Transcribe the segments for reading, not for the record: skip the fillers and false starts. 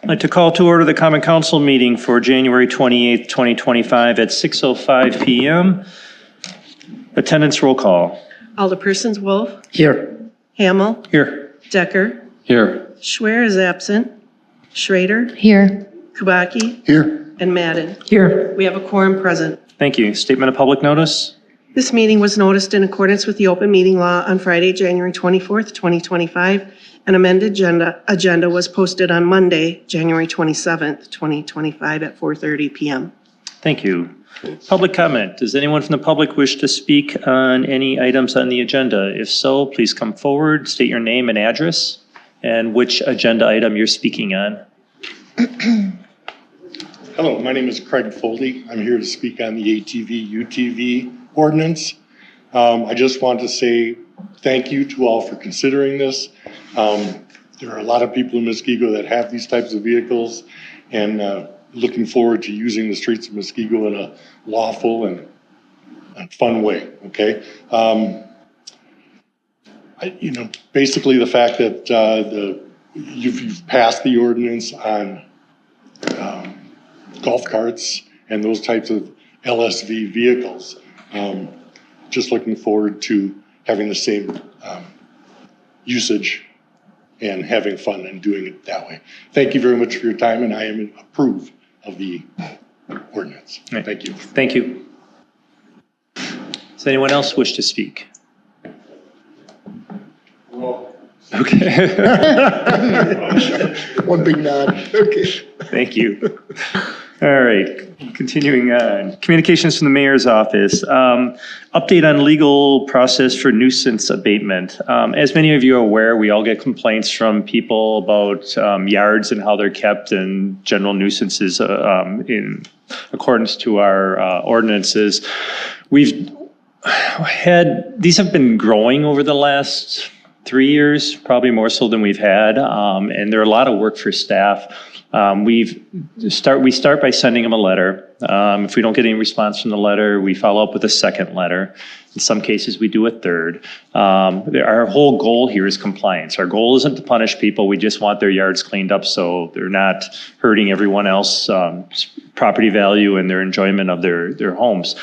I'd like to call to order the Common Council meeting for January 28th, 2025 at 6:05 p.m. Attendance roll call. Alderpersons Wolf. Here. Hamel. Here. Decker. Here. Schwer is absent. Schrader. Here. Kubaki. Here. And Madden. Here. We have a quorum present. Thank you. Statement of public notice. This meeting was noticed in accordance with the open meeting law on Friday, January 24th, 2025. An amended agenda was posted on Monday, January 27th, 2025 at 4:30 p.m. Thank you. Public comment. Does anyone from the public wish to speak on any items on the agenda? If so, please come forward, state your name and address, and which agenda item you're speaking on. Hello, my name is Craig Foldy. I'm here to speak on the ATV UTV ordinance. I just want to say thank you to all for considering this. There are a lot of people in Muskego that have these types of vehicles, and looking forward to using the streets of Muskego in a lawful and fun way. Okay. Basically the fact that you've passed the ordinance on golf carts and those types of LSV vehicles. Just looking forward to having the same usage and having fun and doing it that way. Thank you very much for your time, and I am approve of the ordinance. Right. Thank you. Thank you. Does anyone else wish to speak? Okay. One big nod. Okay. Thank you. All right, continuing on. Communications from the mayor's office. Update on legal process for nuisance abatement. As many of you are aware, we all get complaints from people about yards and how they're kept and general nuisances in accordance to our ordinances. These have been growing over the last 3 years, probably more so than we've had, and they're a lot of work for staff. We start by sending them a letter. If we don't get any response from the letter, we follow up with a second letter. In some cases, we do a third. Our whole goal here is compliance. Our goal isn't to punish people. We just want their yards cleaned up so they're not hurting everyone else's property value and their enjoyment of their homes.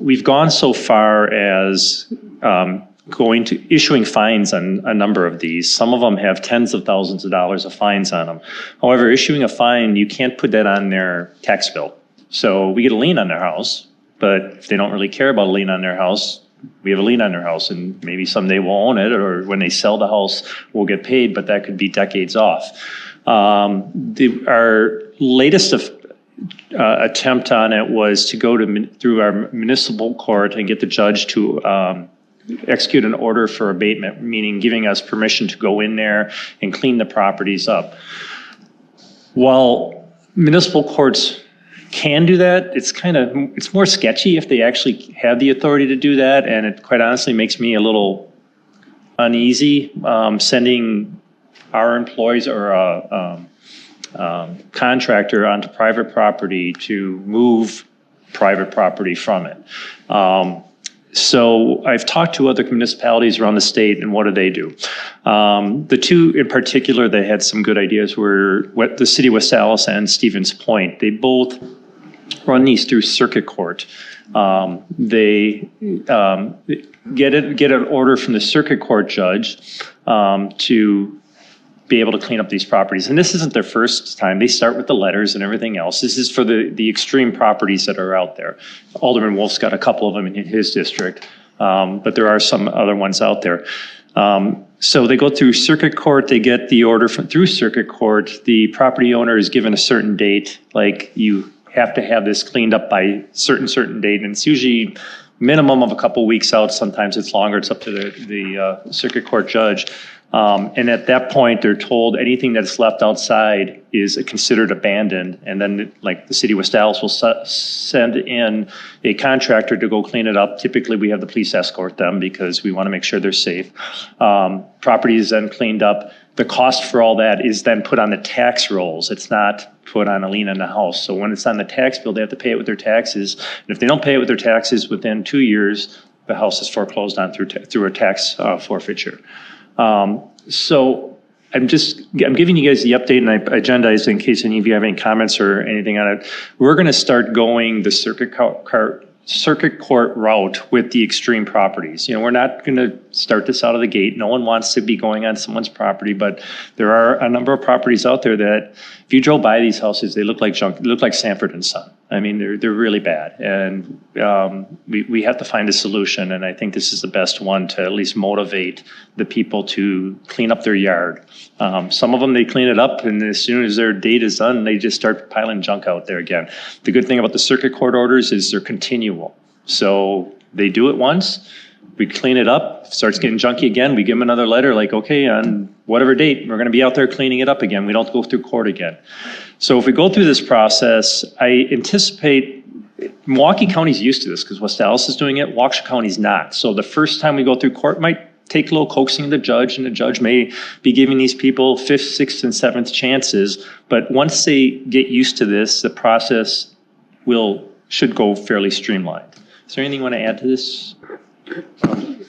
We've gone so far as going to issuing fines on a number of these. Some of them have tens of thousands of dollars of fines on them. However, issuing a fine, you can't put that on their tax bill. So we get a lien on their house, but if they don't really care about a lien on their house, we have a lien on their house, and maybe someday we'll own it, or when they sell the house, we'll get paid, but that could be decades off. Our latest attempt on it was to go through our municipal court and get the judge to execute an order for abatement, meaning giving us permission to go in there and clean the properties up. While municipal courts can do that, it's more sketchy if they actually have the authority to do that, and it quite honestly makes me a little uneasy sending our employees or a contractor onto private property to move private property from it. So I've talked to other municipalities around the state, and what do? The two in particular that had some good ideas were the city of West Allis and Stevens Point. They both run these through circuit court. They get an order from the circuit court judge to be able to clean up these properties. And this isn't their first time. They start with the letters and everything else. This is for the extreme properties that are out there. Alderman Wolf's got a couple of them in his district, but there are some other ones out there. So they go through circuit court, they get the order through circuit court. The property owner is given a certain date, like you have to have this cleaned up by certain date, and it's usually minimum of a couple weeks out. Sometimes it's longer. It's up to the circuit court judge. And at that point, they're told anything that's left outside is considered abandoned. And then, like, the city of West Allis will send in a contractor to go clean it up. Typically, we have the police escort them because we want to make sure they're safe. Property is then cleaned up. The cost for all that is then put on the tax rolls. It's not put on a lien on the house. So when it's on the tax bill, they have to pay it with their taxes. And if they don't pay it with their taxes within 2 years, the house is foreclosed on through a tax forfeiture. So I'm giving you guys the update, and I agendized in case any of you have any comments or anything on it. We're going to start going the circuit court route with the extreme properties. We're not going to start this out of the gate. No one wants to be going on someone's property, but there are a number of properties out there that if you drove by these houses, they look like junk. They look like Sanford and Son. I mean, they're really bad, and we have to find a solution. And I think this is the best one to at least motivate the people to clean up their yard. Some of them, they clean it up, and as soon as their date is done, they just start piling junk out there again. The good thing about the circuit court orders is they're continual. So they do it once, we clean it up, starts getting junky again, we give them another letter like, okay, on whatever date, we're gonna be out there cleaning it up again. We don't go through court again. So if we go through this process, I anticipate Milwaukee County's used to this because West Allis is doing it, Waukesha County's not. So the first time we go through court might take a little coaxing of the judge, and the judge may be giving these people 5th, 6th, and 7th chances. But once they get used to this, the process should go fairly streamlined. Is there anything you want to add to this?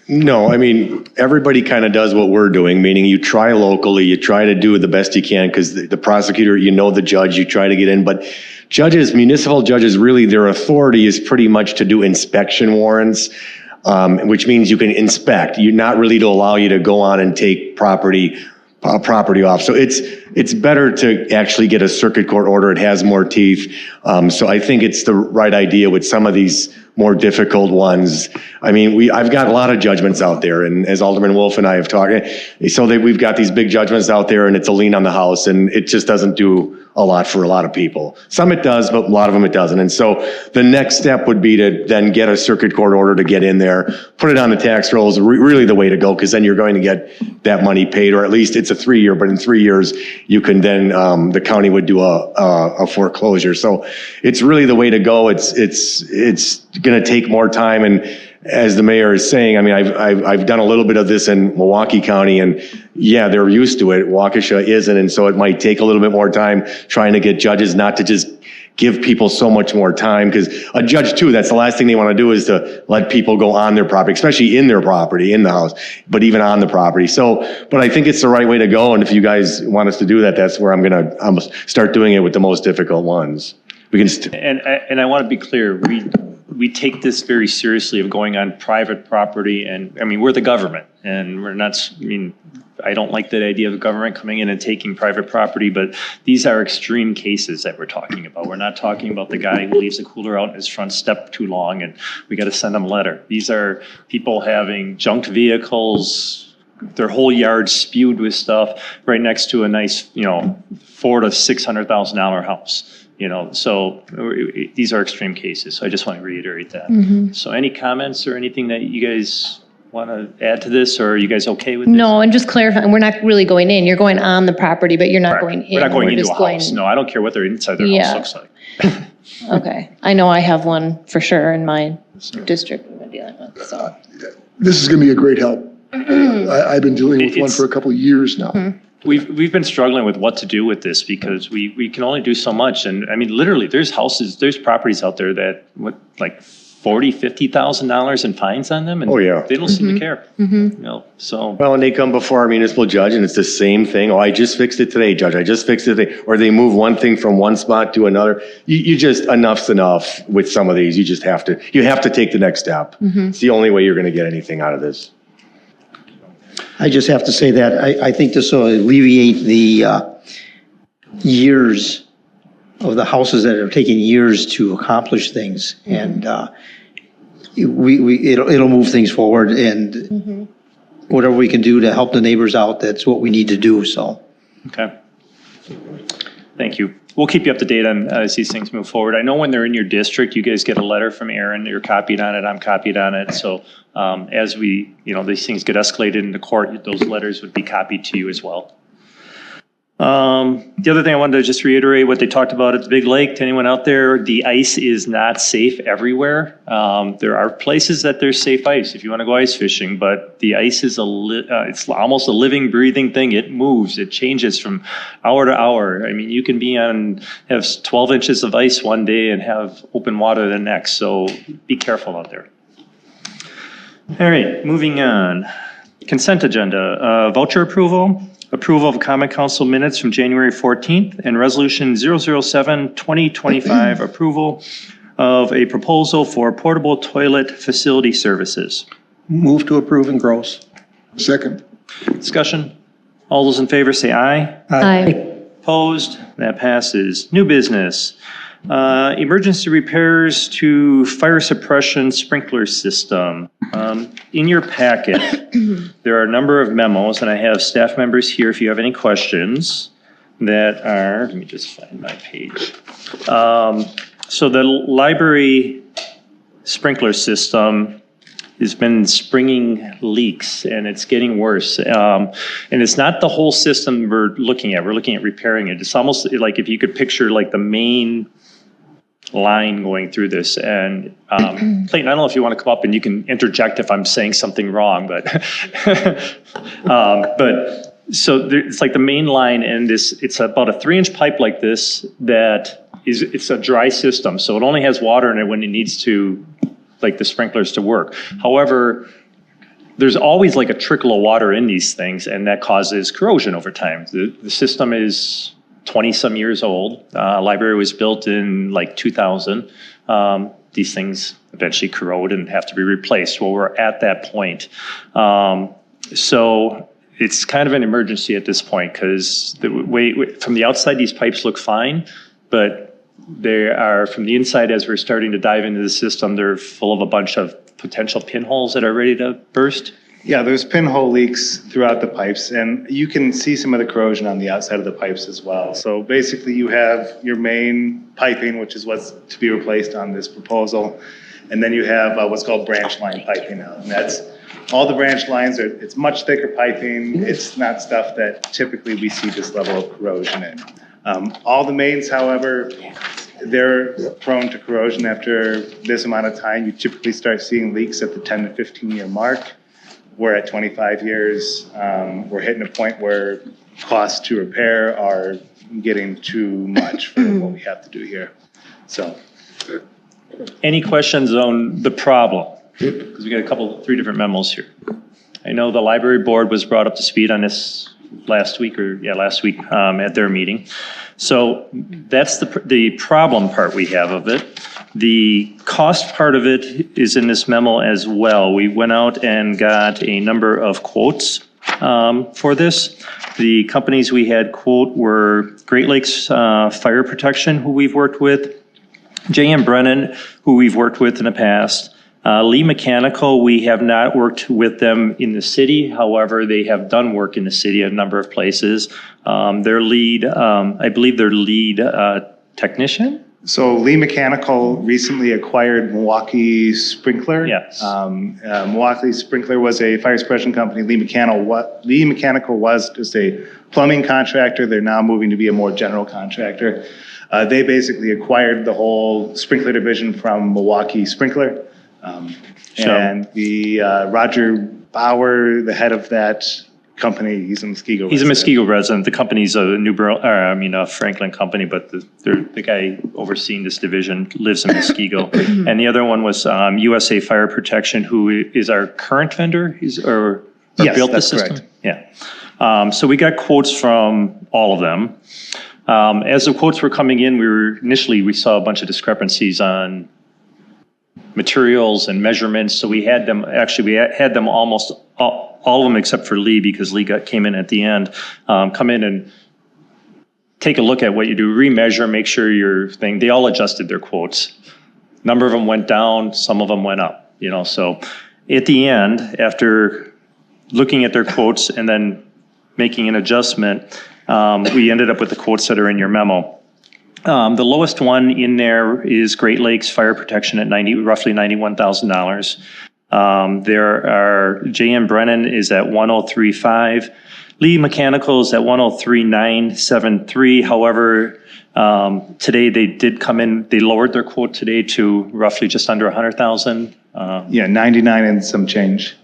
No, I mean, everybody kind of does what we're doing, meaning you try locally, you try to do the best you can because the prosecutor, the judge, you try to get in. But judges, municipal judges, really their authority is pretty much to do inspection warrants, which means you can inspect. You're not really to allow you to go on and take property off. So it's better to actually get a circuit court order. It has more teeth. So I think it's the right idea with some of these more difficult ones. I mean, I've got a lot of judgments out there, and as Alderman Wolf and I have talked, so that we've got these big judgments out there, and it's a lien on the house, and it just doesn't do a lot for a lot of people. Some it does, but a lot of them it doesn't. And so the next step would be to then get a circuit court order to get in there, put it on the tax rolls, really the way to go, because then you're going to get that money paid, or at least it's a 3-year, but in 3 years, you can then, the county would do a foreclosure. So it's really the way to go. It's going to take more time. And as the mayor is saying, I mean, I've done a little bit of this in Milwaukee County, and yeah, they're used to it. Waukesha isn't, and so it might take a little bit more time trying to get judges not to just give people so much more time, because a judge too, that's the last thing they want to do is to let people go on their property, especially in their property, in the house, but even on the property. So, but I think it's the right way to go, and if you guys want us to do that, that's where I'm gonna start doing it with the most difficult ones. We can. And I want to be clear, we take this very seriously of going on private property, and I mean, we're the government, and we're not, I mean, I don't like the idea of the government coming in and taking private property, but these are extreme cases that we're talking about. We're not talking about the guy who leaves the cooler out in his front step too long and we got to send him a letter. These are people having junked vehicles, their whole yard spewed with stuff right next to a nice, $400,000 to $600,000 house. So these are extreme cases. So I just want to reiterate that. Mm-hmm. So any comments or anything that you guys want to add to this, or are you guys okay with this? No, and just clarifying, we're not really going in. You're going on the property, but you're not going in. We're not going into a house. No, I don't care what their inside their house looks like. Okay. I know I have one for sure in my district we've been dealing with. So this is going to be a great help. I've been dealing with one for a couple of years now. Mm-hmm. We've been struggling with what to do with this because we can only do so much. And I mean, literally, there's properties out there that like $40,000, $50,000 in fines on them, and they don't seem to care. Mm-hmm. So well, and they come before our municipal judge, and it's the same thing. Oh, I just fixed it today, Judge. I just fixed it today. Or they move one thing from one spot to another. You just enough's enough with some of these. You have to take the next step. Mm-hmm. It's the only way you're going to get anything out of this. I just have to say that I think this will alleviate the years of the houses that are taking years to accomplish things, and it'll move things forward, and whatever we can do to help the neighbors out, that's what we need to do. So, okay, thank you. We'll keep you up to date on as these things move forward. I know when they're in your district, you guys get a letter from Aaron. You're copied on it. I'm copied on it. So as we, these things get escalated into court, those letters would be copied to you as well. The other thing I wanted to just reiterate what they talked about at the Big Lake to anyone out there, the ice is not safe everywhere. There are places that there's safe ice if you want to go ice fishing, but the ice is it's almost a living, breathing thing. It moves, it changes from hour to hour. I mean, you can have 12 inches of ice one day and have open water the next, so be careful out there. All right, moving on. Consent agenda, voucher approval. approval of common council minutes from January 14th, and resolution 007-2025, approval of a proposal for portable toilet facility services. Move to approve and gross. Second. Discussion? All those in favor say aye. Aye. Opposed? That passes. New business. Emergency repairs to fire suppression sprinkler system. In your packet, there are a number of memos, and I have staff members here if you have any questions that are, let me just find my page. So the library sprinkler system has been springing leaks, and it's getting worse. And it's not the whole system we're looking at. We're looking at repairing it. It's almost like if you could picture like the main line going through this. And Clayton, I don't know if you want to come up and you can interject if I'm saying something wrong, but so it's like the main line, and it's about a 3-inch pipe like this that it's a dry system, so it only has water in it when it needs to, like the sprinklers to work. However, there's always like a trickle of water in these things, and that causes corrosion over time. The system is 20-some years old. Library was built in like 2000. These things eventually corrode and have to be replaced. Well, we're at that point. So it's kind of an emergency at this point, because the way from the outside, these pipes look fine, but they are from the inside, as we're starting to dive into the system, they're full of a bunch of potential pinholes that are ready to burst. Yeah, there's pinhole leaks throughout the pipes, and you can see some of the corrosion on the outside of the pipes as well. So basically you have your main piping, which is what's to be replaced on this proposal, and then you have what's called branch line piping now, and that's all the branch lines it's much thicker piping. It's not stuff that typically we see this level of corrosion in. All the mains, however, they're prone to corrosion after this amount of time. You typically start seeing leaks at the 10 to 15 year mark. We're at 25 years. We're hitting a point where costs to repair are getting too much for what we have to do here. So, any questions on the problem? Because we got 3 different memos here. I know the library board was brought up to speed on this last week at their meeting. So that's the problem part we have of it. The cost part of it is in this memo as well. We went out and got a number of quotes for this. The companies we had quote were Great Lakes Fire Protection, who we've worked with, J.M. Brennan, who we've worked with in the past, Lee Mechanical, we have not worked with them in the city. However, they have done work in the city at a number of places. Their lead, I believe their lead technician. So Lee Mechanical recently acquired Milwaukee Sprinkler. Yes. Milwaukee Sprinkler was a fire suppression company. Lee Mechanical was just a plumbing contractor. They're now moving to be a more general contractor. They basically acquired the whole sprinkler division from Milwaukee Sprinkler. And the Roger Bauer, the head of that company, he's a Muskego resident. He's a Muskego resident. The company's a Franklin company, but the guy overseeing this division lives in Muskego. And the other one was USA Fire Protection, who is our current vendor. Yes, built the system. Correct. Yeah. So we got quotes from all of them. As the quotes were coming in, we saw a bunch of discrepancies on materials and measurements. So we had them almost all of them except for Lee, because Lee came in at the end, come in and take a look at what you do, remeasure, make sure your thing, they all adjusted their quotes. Number of them went down, some of them went up, so at the end, after looking at their quotes and then making an adjustment, we ended up with the quotes that are in your memo. The lowest one in there is Great Lakes Fire Protection at roughly $91,000. There are J.M. Brennan is at 103.5. Lee Mechanical is at 103.973. However, today they did come in. They lowered their quote today to roughly just under 100,000. 99 and some change.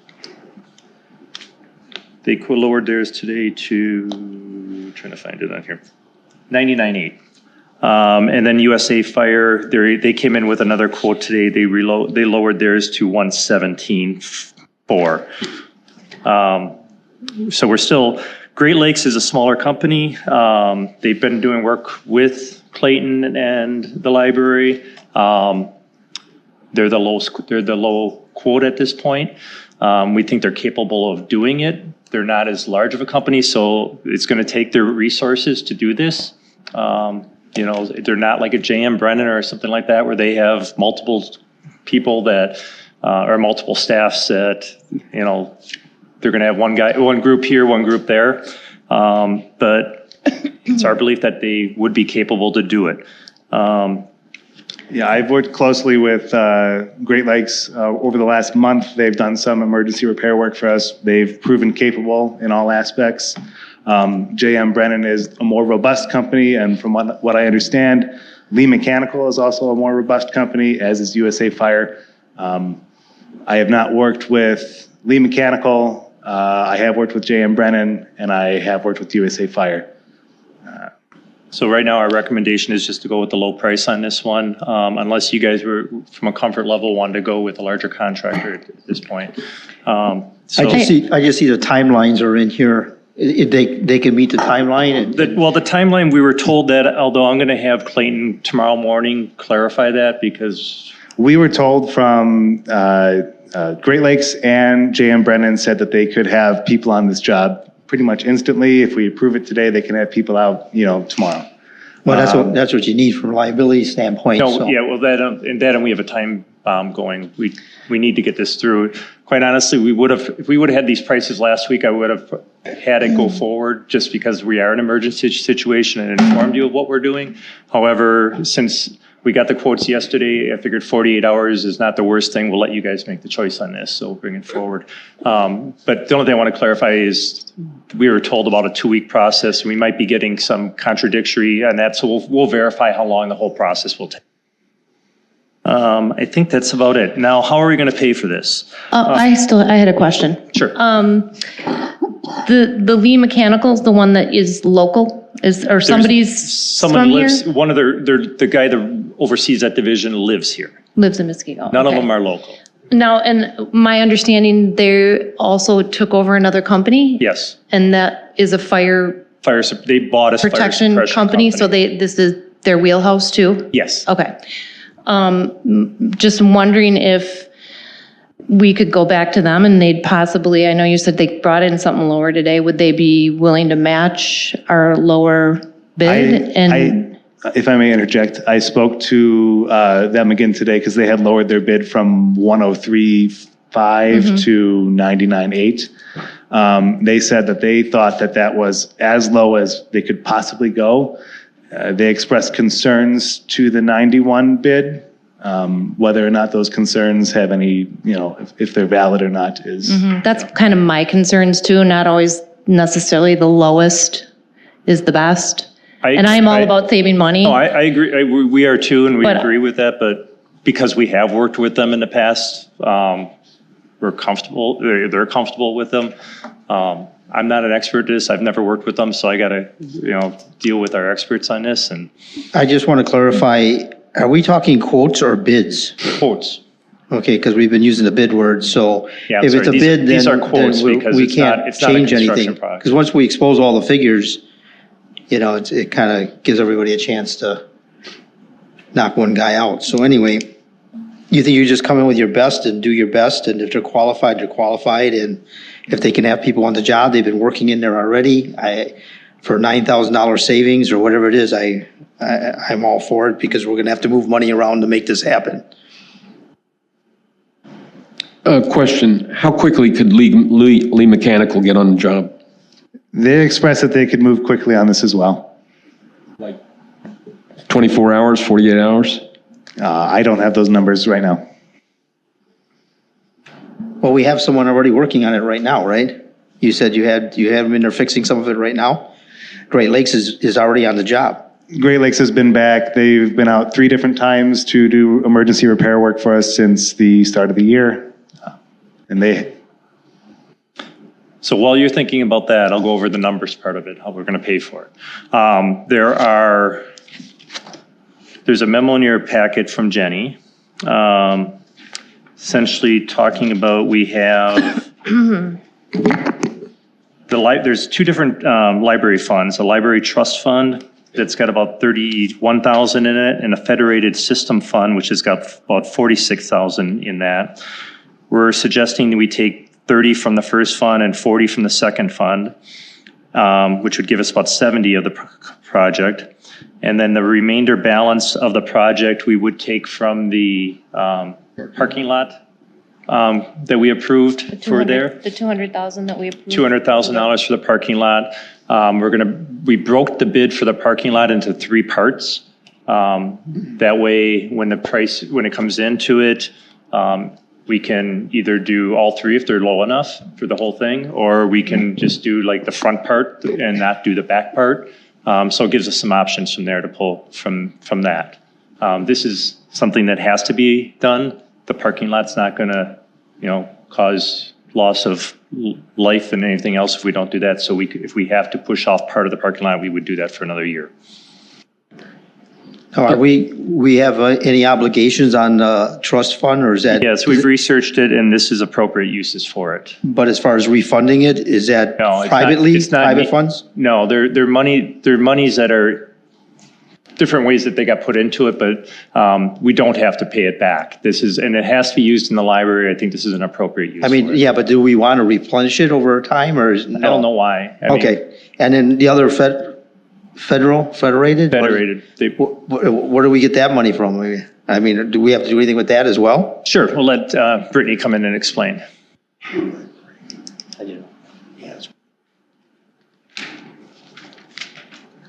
They lowered theirs today to, trying to find it on here, 99.8. And then USA Fire, they came in with another quote today. They lowered theirs to 117.4. So we're still Great Lakes is a smaller company. They've been doing work with Clayton and the library. They're the low quote at this point. We think they're capable of doing it. They're not as large of a company, so it's going to take their resources to do this. You know, they're not like a J.M. Brennan or something like that, where they have multiple people that, or multiple staffs that, you know, they're going to have one group here, one group there. But it's our belief that they would be capable to do it. Yeah, I've worked closely with Great Lakes over the last month. They've done some emergency repair work for us. They've proven capable in all aspects. J.M. Brennan is a more robust company, and from what I understand, Lee Mechanical is also a more robust company, as is USA Fire. I have not worked with Lee Mechanical. I have worked with J.M. Brennan, and I have worked with USA Fire. So right now, our recommendation is just to go with the low price on this one, unless you guys were, from a comfort level, wanted to go with a larger contractor at this point. I just see the timelines are in here. They can meet the timeline. Well, the timeline, we were told that, although I'm going to have Clayton tomorrow morning clarify that, because we were told from Great Lakes and J.M. Brennan said that they could have people on this job pretty much instantly. If we approve it today, they can have people out, you know, tomorrow. Well, that's what you need from a liability standpoint. No, so. yeah, well, and we have a time bomb going. We need to get this through. Quite honestly, if we would have had these prices last week, I would have had it go forward, just because we are in an emergency situation and informed you of what we're doing. However, since we got the quotes yesterday, I figured 48 hours is not the worst thing. We'll let you guys make the choice on this, so we'll bring it forward. But the only thing I want to clarify is we were told about a 2-week process. We might be getting some contradictory on that, so we'll verify how long the whole process will take. I think that's about it. Now, how are we going to pay for this? I had a question. Sure. The Lee Mechanical's the one that is local, Someone lives, one of the guy that oversees that division lives here. Lives in Muskego. None of them are local. Now, and my understanding, they also took over another company? Yes. And that is a They bought a protection fire company, so this is their wheelhouse too? Yes. Okay. Just wondering if we could go back to them and they'd possibly, I know you said they brought in something lower today, would they be willing to match our lower bid? If I may interject, I spoke to them again today because they had lowered their bid from 103.5 to 99.8. They said that they thought that was as low as they could possibly go. They expressed concerns to the 91 bid. Whether or not those concerns have any, if they're valid or not is. That's kind of my concerns too, not always necessarily the lowest is the best. And I'm all about saving money. No, I agree. We are too, and we agree with that. But because we have worked with them in the past, we're comfortable. They're comfortable with them. I'm not an expert at this. I've never worked with them, so I got to, deal with our experts on this. And I just want to clarify. Are we talking quotes or bids? Quotes. Okay, because we've been using the bid word, so Yeah, if it's a bid, these then are quotes because we it's can't not a change construction anything. project. Because once we expose all the figures, it kind of gives everybody a chance to knock one guy out. So anyway, you think you just come in with your best and do your best, and if they're qualified, and if they can have people on the job, they've been working in there already. For $9,000 savings or whatever it is, I'm all for it because we're going to have to move money around to make this happen. Question, how quickly could Lee Mechanical get on the job? They expressed that they could move quickly on this as well. Like 24 hours, 48 hours? I don't have those numbers right now. Well, we have someone already working on it right now, right? You said you have them in there fixing some of it right now? Great Lakes is already on the job. Great Lakes has been back. They've been out 3 different times to do emergency repair work for us since the start of the year. So while you're thinking about that, I'll go over the numbers part of it, how we're going to pay for it. There's a memo in your packet from Jenny, essentially talking about we have there's two different library funds, a library trust fund that's got about 31,000 in it, and a federated system fund, which has got about 46,000 in that. We're suggesting that we take 30 from the first fund and 40 from the second fund, which would give us about 70 of the project. And then the remainder balance of the project, we would take from the parking lot that we approved for there. The 200,000 that we approved. $200,000 for the parking lot. We broke the bid for the parking lot into 3 parts. That way, when it comes into it, we can either do all 3 if they're low enough for the whole thing, or we can just do like the front part and not do the back part. So it gives us some options from there to pull from that. This is something that has to be done. The parking lot's not going to, cause loss of life and anything else if we don't do that. So if we have to push off part of the parking lot, we would do that for another year. Now, we have any obligations on the trust fund, or is that? Yes, we've researched it, and this is appropriate uses for it. But as far as refunding it, is that No, it's privately, not, it's not private funds? No, they're monies that are different ways that they got put into it, but we don't have to pay it back. And it has to be used in the library. I think this is an appropriate use. I mean, for it. yeah, but do we want to replenish it over time, or is? I don't know why. Okay, and then the other federated? Federated. Where do we get that money from? I mean, do we have to do anything with that as well? Sure, we'll let Brittany come in and explain.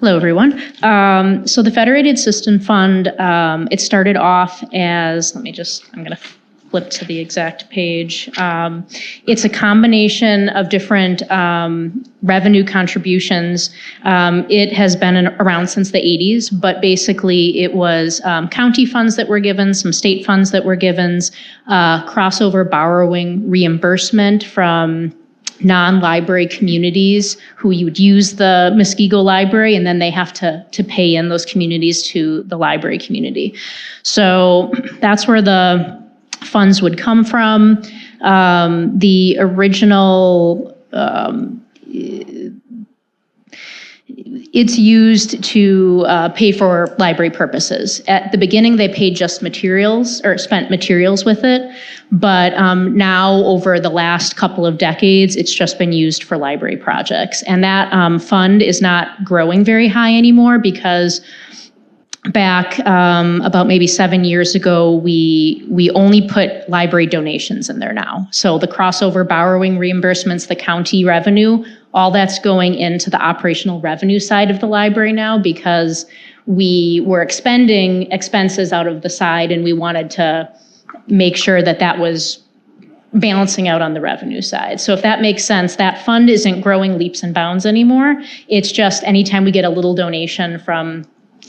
Hello, everyone. So the Federated System Fund, it started off as, I'm going to flip to the exact page. It's a combination of different revenue contributions. It has been around since the 80s, but basically it was county funds that were given, some state funds that were given, crossover borrowing reimbursement from non-library communities who would use the Muskego library, and then they have to pay in those communities to the library community. So that's where the funds would come from. The original, it's used to pay for library purposes. At the beginning, they paid just materials or spent materials with it. But now over the last couple of decades, it's just been used for library projects. And that fund is not growing very high anymore because back about maybe 7 years ago, we only put library donations in there now. So the crossover borrowing reimbursements, the county revenue, all that's going into the operational revenue side of the library now because we were expending expenses out of the side and we wanted to make sure that that was balancing out on the revenue side. So if that makes sense, that fund isn't growing leaps and bounds anymore. It's just anytime we get a little donation from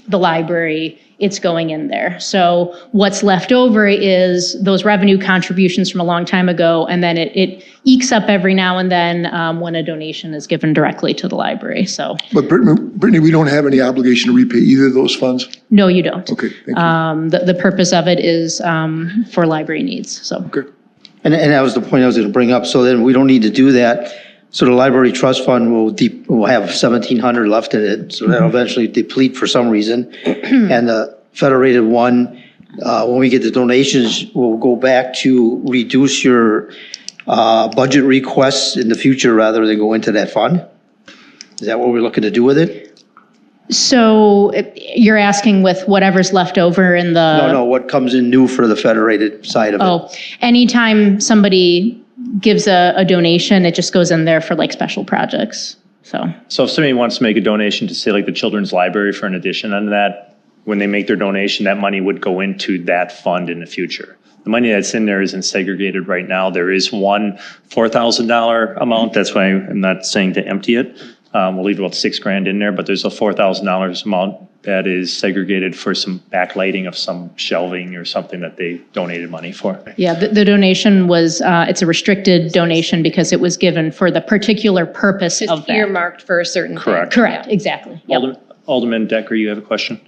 the library, it's going in there. So what's left over is those revenue contributions from a long time ago, and then it ekes up every now and then when a donation is given directly to the library. So, But Brittany, we don't have any obligation to repay either of those funds? No, you don't. Okay, thank you. The purpose of it is for library needs, so. Okay. And that was the point I was going to bring up. So then we don't need to do that. So the library trust fund will have 1,700 left in it. So that'll eventually deplete for some reason. And the federated one, when we get the donations, we'll go back to reduce your budget requests in the future rather than go into that fund. Is that what we're looking to do with it? So you're asking with whatever's left over in the. No, what comes in new for the federated side of it? Oh, anytime somebody gives a donation, it just goes in there for like special projects, so. So if somebody wants to make a donation to say like the children's library for an addition on that, when they make their donation, that money would go into that fund in the future. The money that's in there isn't segregated right now. There is one $4,000 amount. That's why I'm not saying to empty it. We'll leave about $6,000 in there, but there's a $4,000 amount that is segregated for some backlighting of some shelving or something that they donated money for. Yeah, the donation was, it's a restricted donation because it was given for the particular purpose of that. Earmarked for a certain thing. Correct. Correct, exactly. Yep. Alderman Decker, you have a question?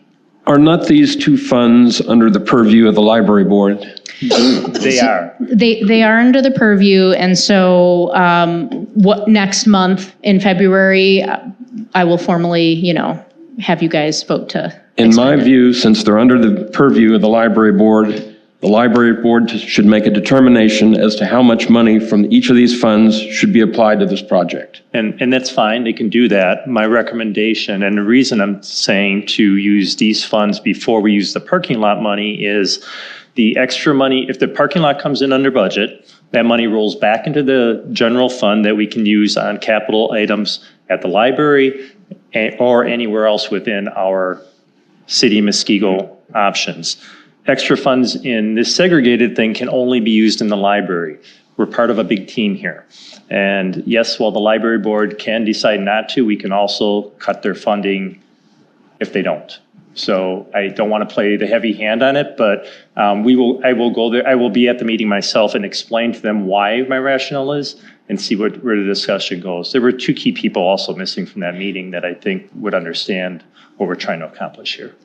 Are not these two funds under the purview of the library board? They are. They are under the purview, and so what next month in February, I will formally, have you guys vote to. In my view, since they're under the purview of the library board should make a determination as to how much money from each of these funds should be applied to this project. And that's fine, they can do that. My recommendation, and the reason I'm saying to use these funds before we use the parking lot money is the extra money, if the parking lot comes in under budget, that money rolls back into the general fund that we can use on capital items at the library or anywhere else within our city Muskego options. Extra funds in this segregated thing can only be used in the library. We're part of a big team here. And yes, while the library board can decide not to, we can also cut their funding if they don't. So I don't want to play the heavy hand on it, but I will go there. I will be at the meeting myself and explain to them why my rationale is and see where the discussion goes. There were two key people also missing from that meeting that I think would understand what we're trying to accomplish here.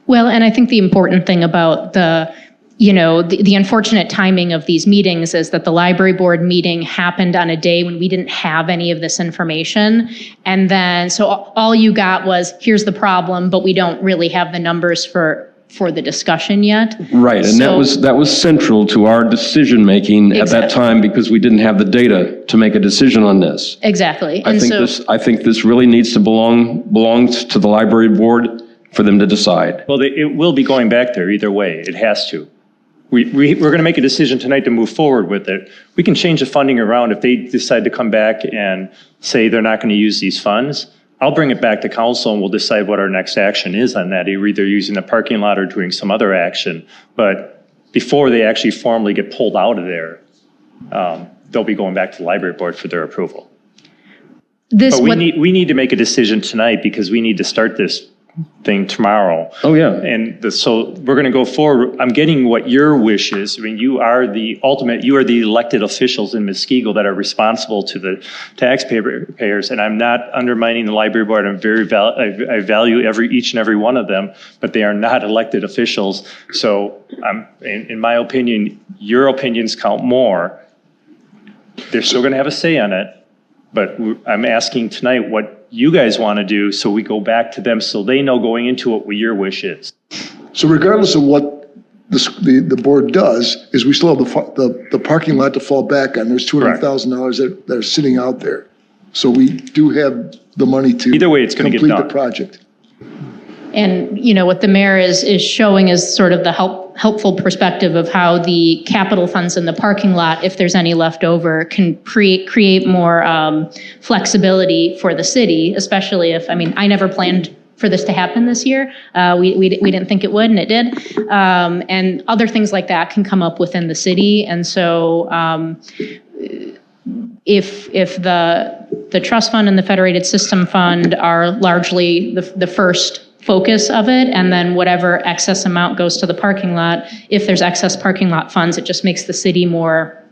Well, and I think the important thing about the unfortunate timing of these meetings is that the library board meeting happened on a day when we didn't have any of this information. And then, so all you got was, here's the problem, but we don't really have the numbers for the discussion yet. Right, and that was central to our decision-making at that time because we didn't have the data to make a decision on this. Exactly. I think this really needs to belongs to the library board for them to decide. Well, it will be going back there either way. It has to. We're going to make a decision tonight to move forward with it. We can change the funding around if they decide to come back and say they're not going to use these funds. I'll bring it back to council and we'll decide what our next action is on that. Either using the parking lot or doing some other action. But before they actually formally get pulled out of there, they'll be going back to the library board for their approval. But we need to make a decision tonight because we need to start this thing tomorrow. Oh, yeah. And so we're going to go forward. I'm getting what your wish is. I mean, you are the elected officials in Muskego that are responsible to the taxpayers. And I'm not undermining the library board. I value each and every one of them, but they are not elected officials. So in my opinion, your opinions count more. They're still going to have a say on it. But I'm asking tonight what you guys want to do so we go back to them so they know going into it what your wish is. So regardless of what the board does, is we still have the parking lot to fall back on. There's $200,000 that are sitting out there. So we do have the money to either way, it's going to get done. Complete the project. And, what the mayor is showing is sort of the helpful perspective of how the capital funds in the parking lot, if there's any left over, can create more flexibility for the city, especially I never planned for this to happen this year. We didn't think it would, and it did. And other things like that can come up within the city. And so if the trust fund and the federated system fund are largely the first focus of it, and then whatever excess amount goes to the parking lot. If there's excess parking lot funds, it just makes the city more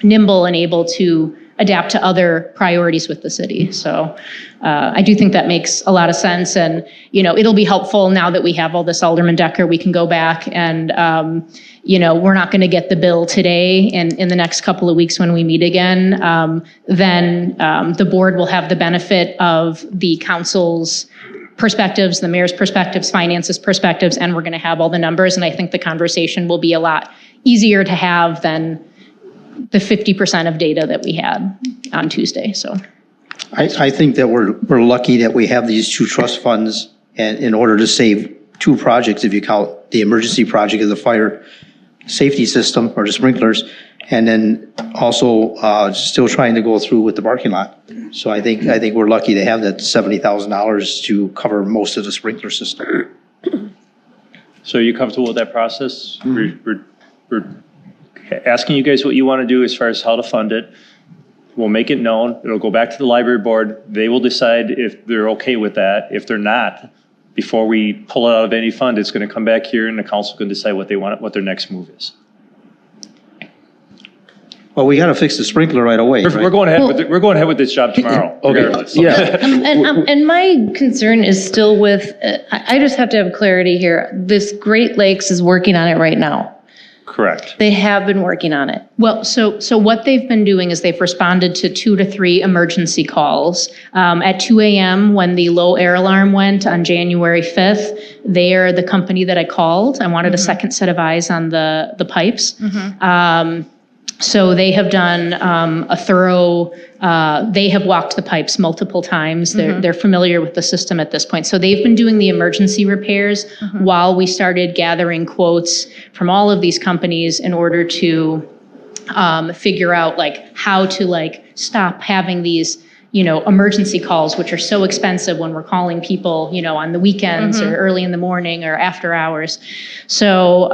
nimble and able to adapt to other priorities with the city. So I do think that makes a lot of sense. And, it'll be helpful now that we have all this Alderman Decker, we can go back and, we're not going to get the bill today and in the next couple of weeks when we meet again. Then the board will have the benefit of the council's perspectives, the mayor's perspectives, finances perspectives, and we're going to have all the numbers. And I think the conversation will be a lot easier to have than the 50% of data that we had on Tuesday. So I think that we're lucky that we have these two trust funds, and in order to save two projects, if you count the emergency project of the fire safety system or the sprinklers, and then also still trying to go through with the parking lot. So I think we're lucky to have that $70,000 to cover most of the sprinkler system. So are you comfortable with that process? We're asking you guys what you want to do as far as how to fund it. We'll make it known. It'll go back to the library board. They will decide if they're okay with that. If they're not, before we pull it out of any fund, it's going to come back here and the council can decide what they want, what their next move is. Well, we got to fix the sprinkler right away, We're right? going ahead with, we're going ahead with this job tomorrow. regardless. Yeah. And my concern is still with, I just have to have clarity here. This Great Lakes is working on it right now. Correct. They have been working on it. Well, so what they've been doing is they've responded to 2 to 3 emergency calls. At 2 a.m. when the low air alarm went on January 5th, they are the company that I called. I wanted a second set of eyes on the pipes. So they have done a thorough, they have walked the pipes multiple times. They're familiar with the system at this point. So they've been doing the emergency repairs while we started gathering quotes from all of these companies in order to figure out like how to like stop having these, you know, emergency calls, which are so expensive when we're calling people, you know, on the weekends or early in the morning or after hours. So,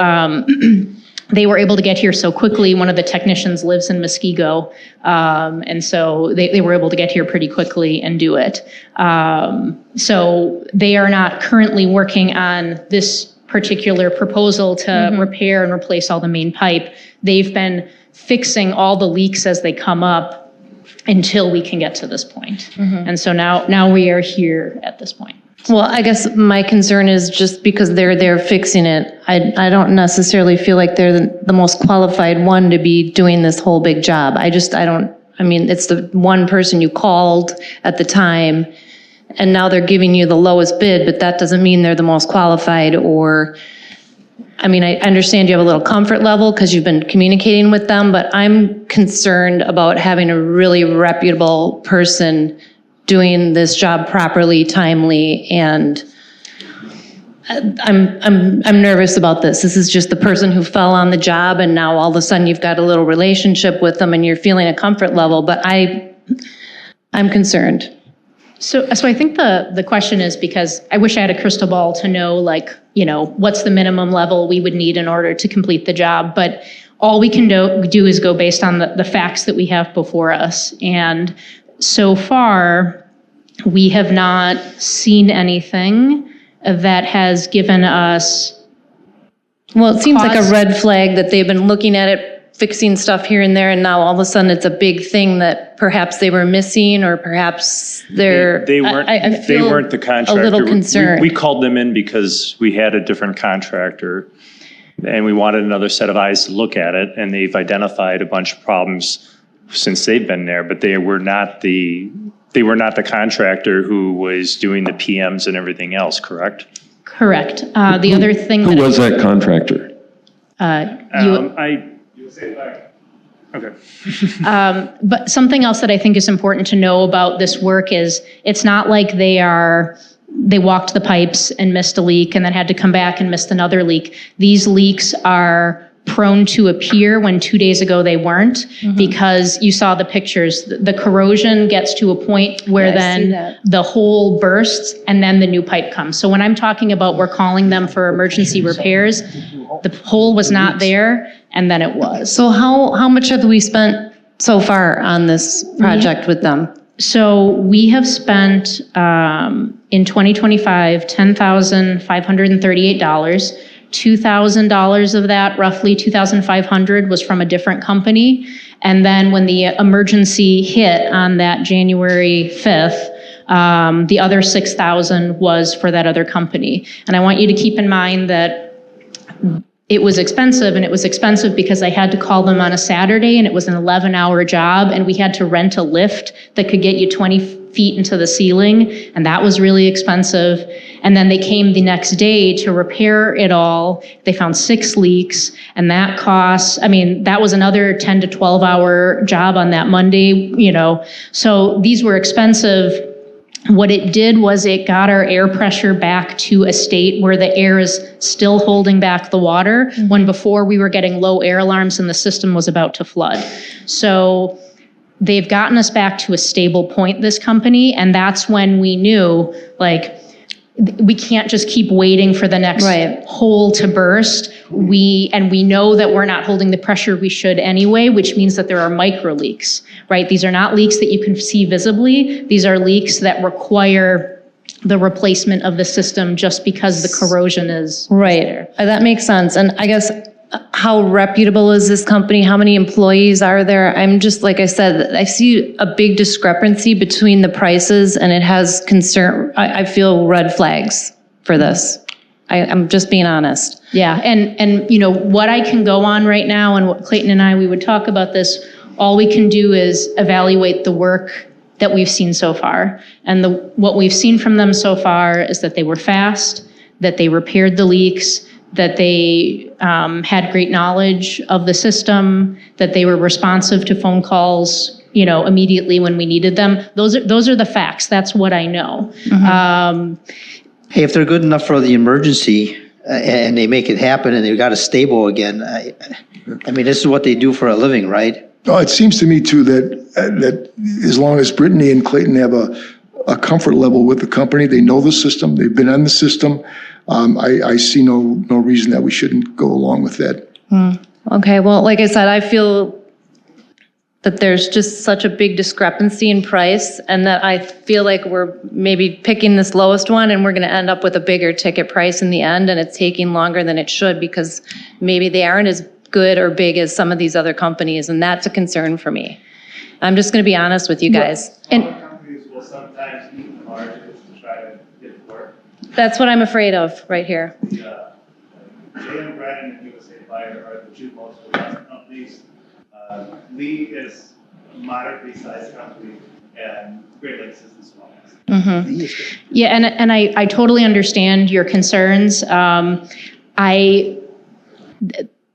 they were able to get here so quickly. One of the technicians lives in Muskego, and so they were able to get here pretty quickly and do it. So they are not currently working on this particular proposal to repair and replace all the main pipe. They've been fixing all the leaks as they come up until we can get to this point. And so now we are here at this point. Well, I guess my concern is just because they're there fixing it, I don't necessarily feel like they're the most qualified one to be doing this whole big job. I mean, it's the one person you called at the time, and now they're giving you the lowest bid, but that doesn't mean they're the most qualified or, I mean, I understand you have a little comfort level because you've been communicating with them, but I'm concerned about having a really reputable person doing this job properly, timely, and I'm nervous about this. This is just the person who fell on the job, and now all of a sudden you've got a little relationship with them, and you're feeling a comfort level. But I'm concerned. So I think the question is, because I wish I had a crystal ball to know, like, you know, what's the minimum level we would need in order to complete the job. But all we can do is go based on the facts that we have before us. And so far, we have not seen anything that has given us. Well, it seems like a red flag that they've been looking at it, fixing stuff here and there, and now all of a sudden it's a big thing that perhaps they were missing, or perhaps They weren't the contractor. A little concerned. We called them in because we had a different contractor, and we wanted another set of eyes to look at it, and they've identified a bunch of problems since they've been there, but they were not the contractor who was doing the PMs and everything else, correct? Correct. The other thing Who was that contractor? Okay. But something else that I think is important to know about this work is it's not like they walked the pipes and missed a leak and then had to come back and missed another leak. These leaks are prone to appear when 2 days ago they weren't, because you saw the pictures. The corrosion gets to a point where then the hole bursts and then the new pipe comes. So when I'm talking about we're calling them for emergency repairs, the hole was not there and then it was. So how much have we spent so far on this project with them? So we have spent in 2025 $10,538. $2,000 of that, roughly $2,500, was from a different company. And then when the emergency hit on that January 5th, the other $6,000 was for that other company. And I want you to keep in mind that it was expensive, and it was expensive because I had to call them on a Saturday, and it was an 11-hour job, and we had to rent a lift that could get you 20 feet into the ceiling, and that was really expensive. And then they came the next day to repair it all. They found 6 leaks, and that cost, I mean, that was another 10 to 12-hour job on that Monday, you know. So these were expensive. What it did was it got our air pressure back to a state where the air is still holding back the water, when before we were getting low air alarms and the system was about to flood. So they've gotten us back to a stable point, this company, and that's when we knew, like, we can't just keep waiting for the next hole to burst. We know that we're not holding the pressure we should anyway, which means that there are micro leaks, right? These are not leaks that you can see visibly. These are leaks that require the replacement of the system just because the corrosion is right there. That makes sense. And I guess how reputable is this company? How many employees are there? I'm just, like I said, I see a big discrepancy between the prices, and it has concern, I feel red flags for this. I'm just being honest. Yeah, and you know, what I can go on right now, and what Clayton and I, we would talk about this, all we can do is evaluate the work that we've seen so far. And what we've seen from them so far is that they were fast, that they repaired the leaks, that they had great knowledge of the system, that they were responsive to phone calls, you know, immediately when we needed them. Those are the facts. That's what I know. Hey, if they're good enough for the emergency and they make it happen and they've got it stable again, I mean, this is what they do for a living, right? Oh, it seems to me too that as long as Brittany and Clayton have a comfort level with the company, they know the system, they've been on the system, I see no reason that we shouldn't go along with that. Okay, well, like I said, I feel that there's just such a big discrepancy in price, and that I feel like we're maybe picking this lowest one and we're going to end up with a bigger ticket price in the end, and it's taking longer than it should because maybe they aren't as good or big as some of these other companies, and that's a concern for me. I'm just going to be honest with you guys. And companies will sometimes eat the margins to try to get work. That's what I'm afraid of right here. JM Brennan and USA Fire are the two most robust companies. Lee is a moderately sized company, and Great Lakes is the smallest. Yeah, and I totally understand your concerns.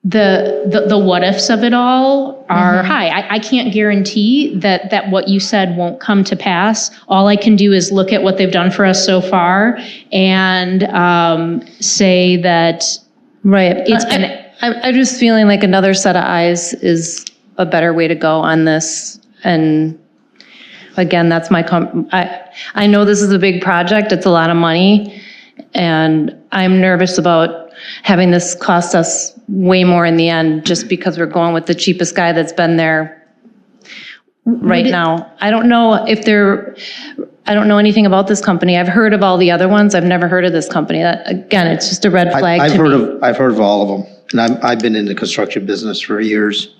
The what ifs of it all are high. I can't guarantee that what you said won't come to pass. All I can do is look at what they've done for us so far and say that it's been. I'm just feeling like another set of eyes is a better way to go on this. And again, that's I know this is a big project. It's a lot of money. And I'm nervous about having this cost us way more in the end, just because we're going with the cheapest guy that's been there right now. I don't know anything about this company. I've heard of all the other ones. I've never heard of this company. That, again, it's just a red flag to me. I've heard of all of them, and I've been in the construction business for years.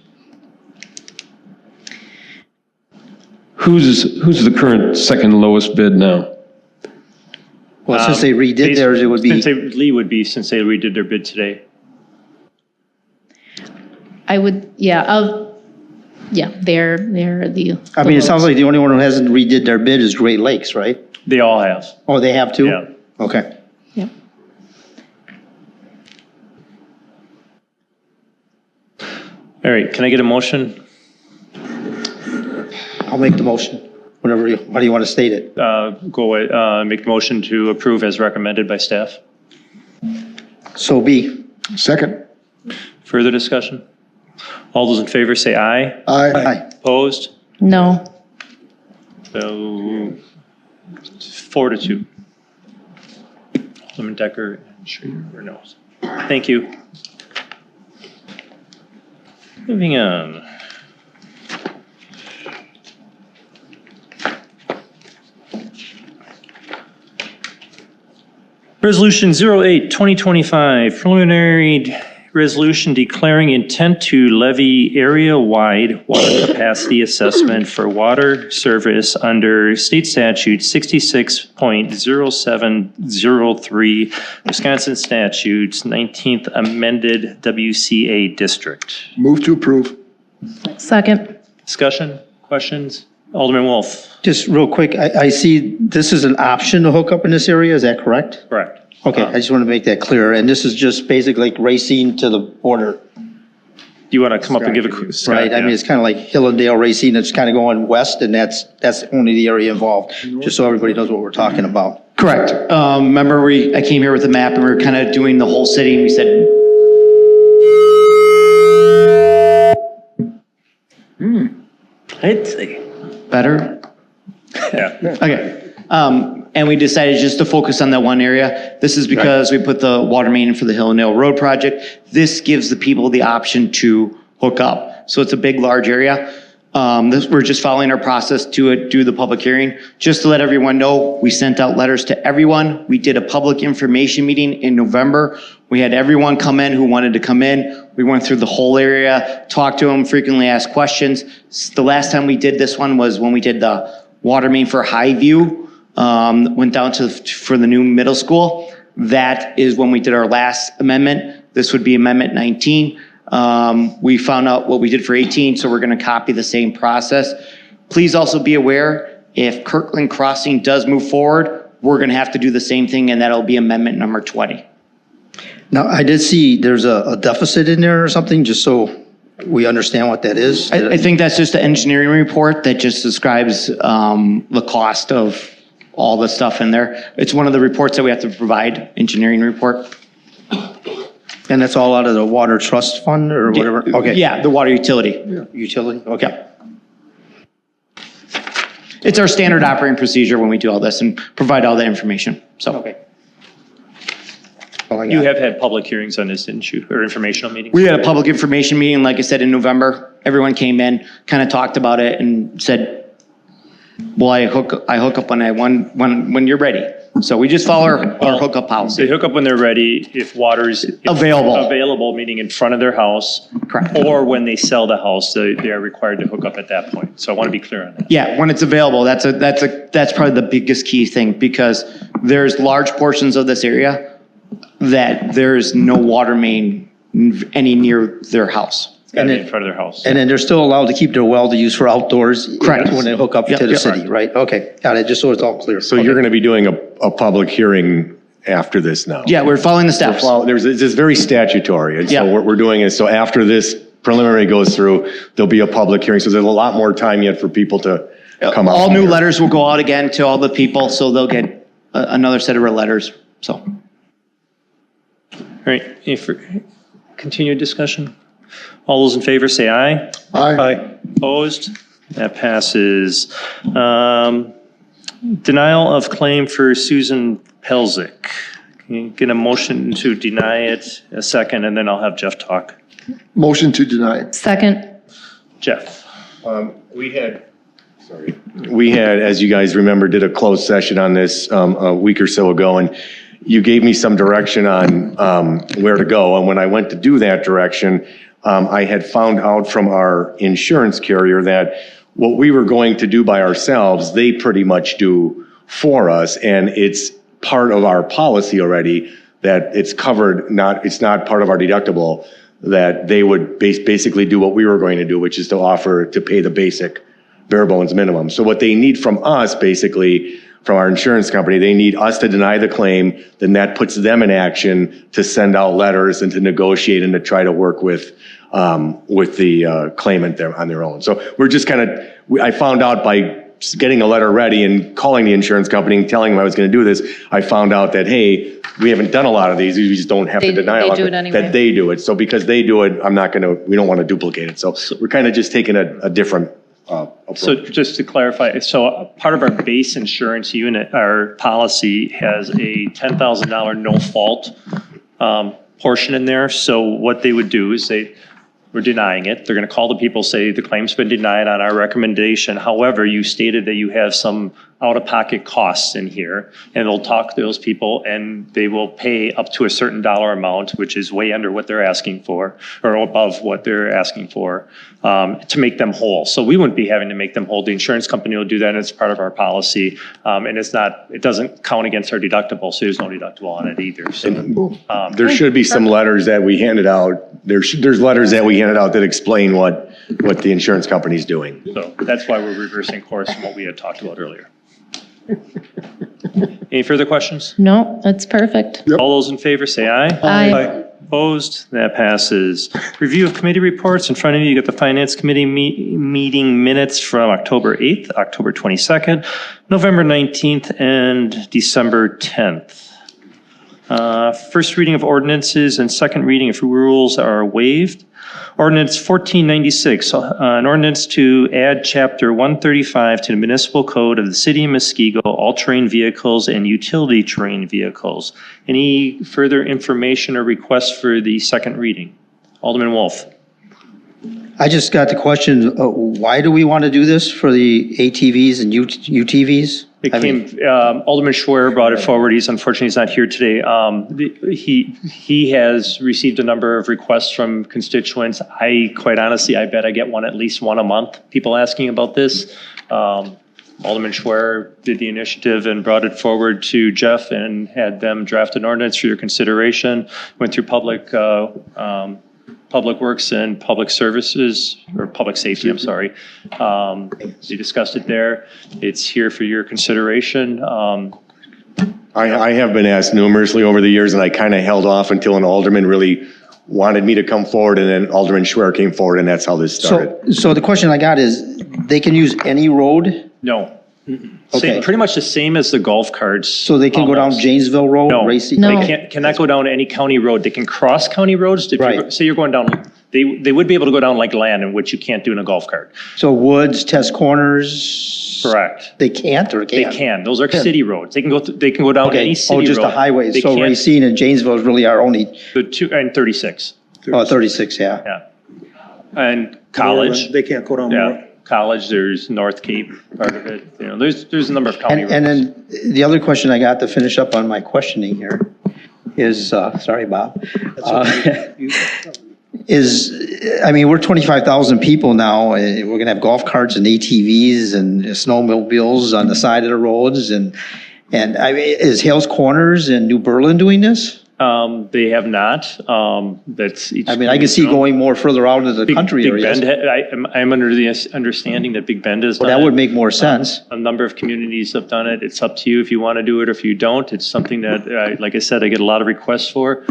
Who's the current second lowest bid now? Well, since they redid theirs, it would be. Lee would be, since they redid their bid today. I would, they're the. I mean, it sounds like the only one who hasn't redid their bid is Great Lakes, right? They all have. Oh, they have too? Yeah. Okay. Yeah. All right, can I get a motion? I'll make the motion. How do you want to state it? Make the motion to approve as recommended by staff. So be. Second. Further discussion? All those in favor say aye. Aye. Opposed? No. So 4-2. Alderman Decker and Schrader no. Thank you. Moving on. Resolution 08-2025, preliminary resolution declaring intent to levy area-wide water capacity assessment for water service under state statute 66.0703, Wisconsin statutes 19th amended WCA district. Move to approve. Second. Discussion, questions? Alderman Wolf. Just real quick, I see this is an option to hook up in this area, is that correct? Correct. Okay, I just want to make that clear, and this is just basically like racing to the border, Do you want to come up and give a quick? right? I mean, it's kind of like Hillendale racing, it's kind of going west, and that's only the area involved, just so everybody knows what we're talking about. Correct. Remember, I came here with a map and we were kind of doing the whole city, and we said, I'd say. better? Yeah. Okay. And we decided just to focus on that one area. This is because we put the water main in for the Hillendale Road project. This gives the people the option to hook up. So it's a big, large area. We're just following our process to do the public hearing. Just to let everyone know, we sent out letters to everyone. We did a public information meeting in November. We had everyone come in who wanted to come in. We went through the whole area, talked to them, frequently asked questions. The last time we did this one was when we did the water main for Highview, went down for the new middle school. That is when we did our last amendment. This would be Amendment 19. We found out what we did for 18, so we're going to copy the same process. Please also be aware, if Kirkland Crossing does move forward, we're going to have to do the same thing, and that'll be Amendment number 20. Now, I did see there's a deficit in there or something, just so we understand what that is. I think that's just the engineering report that just describes the cost of all the stuff in there. It's one of the reports that we have to provide, engineering report. And that's all out of the water trust fund or whatever? Okay. Yeah, the water utility. Utility, okay. It's our standard operating procedure when we do all this and provide all the information, so. Okay. You have had public hearings on this, didn't you, or informational meetings? We had a public information meeting, like I said, in November. Everyone came in, kind of talked about it and said, well, I hook up when you're ready. So we just follow our hookup policy. They hook up when they're ready, if water's available, meaning in front of their house. Correct. Or when they sell the house, they are required to hook up at that point. So I want to be clear on that. Yeah, when it's available, that's probably the biggest key thing, because there's large portions of this area that there's no water main any near their house. It's got to be in front of their house. And then they're still allowed to keep their well to use for outdoors? Correct. When they hook up to the city, right? Okay, got it, just so it's all clear. So you're going to be doing a public hearing after this now? Yeah, we're following the steps. It's very statutory, and so Yeah. what we're doing is, so after this preliminary goes through, there'll be a public hearing, so there's a lot more time yet for people to come out. All new letters will go out again to all the people, so they'll get another set of letters, so. All right, any continued discussion? All those in favor say aye. Aye. Opposed? That passes. Denial of claim for Susan Pelzik. Can you get a motion to deny it, a second, and then I'll have Jeff talk. Motion to deny. Second. Jeff? We had, as you guys remember, did a closed session on this a week or so ago, and you gave me some direction on where to go. And when I went to do that direction, I had found out from our insurance carrier that what we were going to do by ourselves, they pretty much do for us. And it's part of our policy already that it's covered, it's not part of our deductible, that they would basically do what we were going to do, which is to offer to pay the basic bare bones minimum. So what they need from us, basically, from our insurance company, they need us to deny the claim, then that puts them in action to send out letters and to negotiate and to try to work with the claimant there on their own. So we're just I found out by getting a letter ready and calling the insurance company and telling them I was going to do this, I found out that, hey, we haven't done a lot of these, we just don't have to deny they do it anyway. that they do it. So because they do it, we don't want to duplicate it. So we're kind of just taking a different approach. So just to clarify, so part of our base insurance unit, our policy has a $10,000 no fault portion in there. So what they would do is we're denying it. They're going to call the people, say the claim's been denied on our recommendation. However, you stated that you have some out-of-pocket costs in here, and they'll talk to those people and they will pay up to a certain dollar amount, which is way under what they're asking for, or above what they're asking for, to make them whole. So we wouldn't be having to make them whole. The insurance company will do that, and it's part of our policy. And it doesn't count against our deductible, so there's no deductible on it either. So there should be some letters that we handed out. There's letters that we handed out that explain what the insurance company's doing. So that's why we're reversing course from what we had talked about earlier. Any further questions? No, that's perfect. All those in favor say aye. Aye. Opposed? That passes. Review of committee reports. In front of you got the Finance Committee meeting minutes from October 8th, October 22nd, November 19th, and December 10th. First reading of ordinances and second reading of rules are waived. Ordinance 1496, an ordinance to add Chapter 135 to the Municipal Code of the City of Muskego, all-terrain vehicles and utility terrain vehicles. Any further information or requests for the second reading? Alderman Wolf. I just got the question, why do we want to do this for the ATVs and UTVs? It I mean, came, Alderman Schwer brought it forward. Unfortunately, he's not here today. He has received a number of requests from constituents. Quite honestly, I bet I get at least one a month, people asking about this. Alderman Schwer did the initiative and brought it forward to Jeff and had them draft an ordinance for your consideration. Went through Public Works and Public Services, or Public Safety, I'm sorry. We discussed it there. It's here for your consideration. I have been asked numerously over the years, and I kind of held off until an alderman really wanted me to come forward, and then Alderman Schwer came forward, and that's how this started. so the question I got is, they can use any road? No. Okay. Pretty much the same as the golf carts. So they can go down almost. Janesville Road? No, Racing? No. they cannot go down any county road. They can cross county roads. Right. Say you're going down, they would be able to go down like land, in which you can't do in a golf cart. So Woods, Test Corners? Correct. They can't or They can? can. Those are city roads. They can go down any city road. Oh, just the highways. They So can't- Racine and Janesville is really our only, The 2 and 36. 36, yeah. Yeah. And College. They can't go down. Yeah. College, there's North Cape, part of it. There's a number of county roads. And then the other question I got to finish up on my questioning here is, sorry, Bob. We're 25,000 people now. We're going to have golf carts and ATVs and snowmobiles on the side of the roads. And is Hales Corners and New Berlin doing this? They have not. That's each. I can see going more further out into the country Big areas. Bend, I'm under the understanding that Big Bend is. Well, that would make more sense. A number of communities have done it. It's up to you if you want to do it or if you don't. It's something that, like I said, I get a lot of requests for.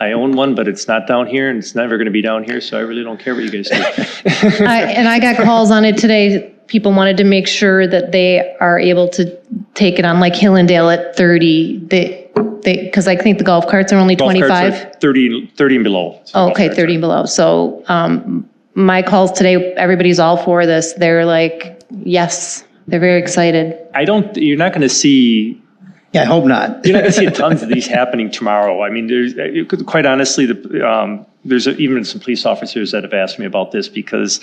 I own one, but it's not down here and it's never going to be down here, so I really don't care what you guys do. I got calls on it today. People wanted to make sure that they are able to take it on like Hillendale at 30. Because I think the golf carts are only Golf carts 25. are 30 and below. So Oh, golf okay, carts 30 and below. So my calls today, everybody's all for this. They're like, yes, they're very excited. You're not going to see Yeah, I hope not. You're not going to see tons of these happening tomorrow. I mean, quite honestly, there's even some police officers that have asked me about this because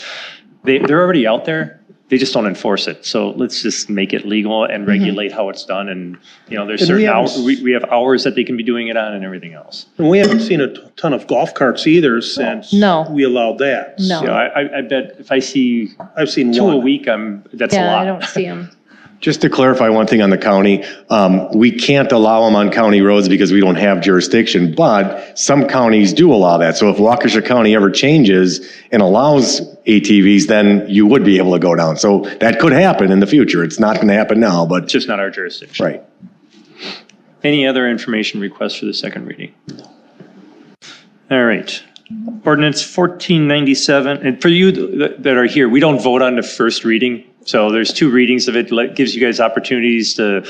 they're already out there. They just don't enforce it. So let's just make it legal and regulate how it's done. And, there's certain hours, we have hours that they can be doing it on and everything else. And we haven't seen a ton of golf carts either since No. we allowed that. No. I bet if I see I've seen 2 one. a week, that's a Yeah, lot. I don't see them. Just to clarify one thing on the county, we can't allow them on county roads because we don't have jurisdiction, but some counties do allow that. So if Waukesha County ever changes and allows ATVs, then you would be able to go down. So that could happen in the future. It's not going to happen now, but. It's just not our jurisdiction. Right. Any other information requests for the second reading? All right. Ordinance 1497, and for you that are here, we don't vote on the first reading. So there's 2 readings of it. Gives you guys opportunities to,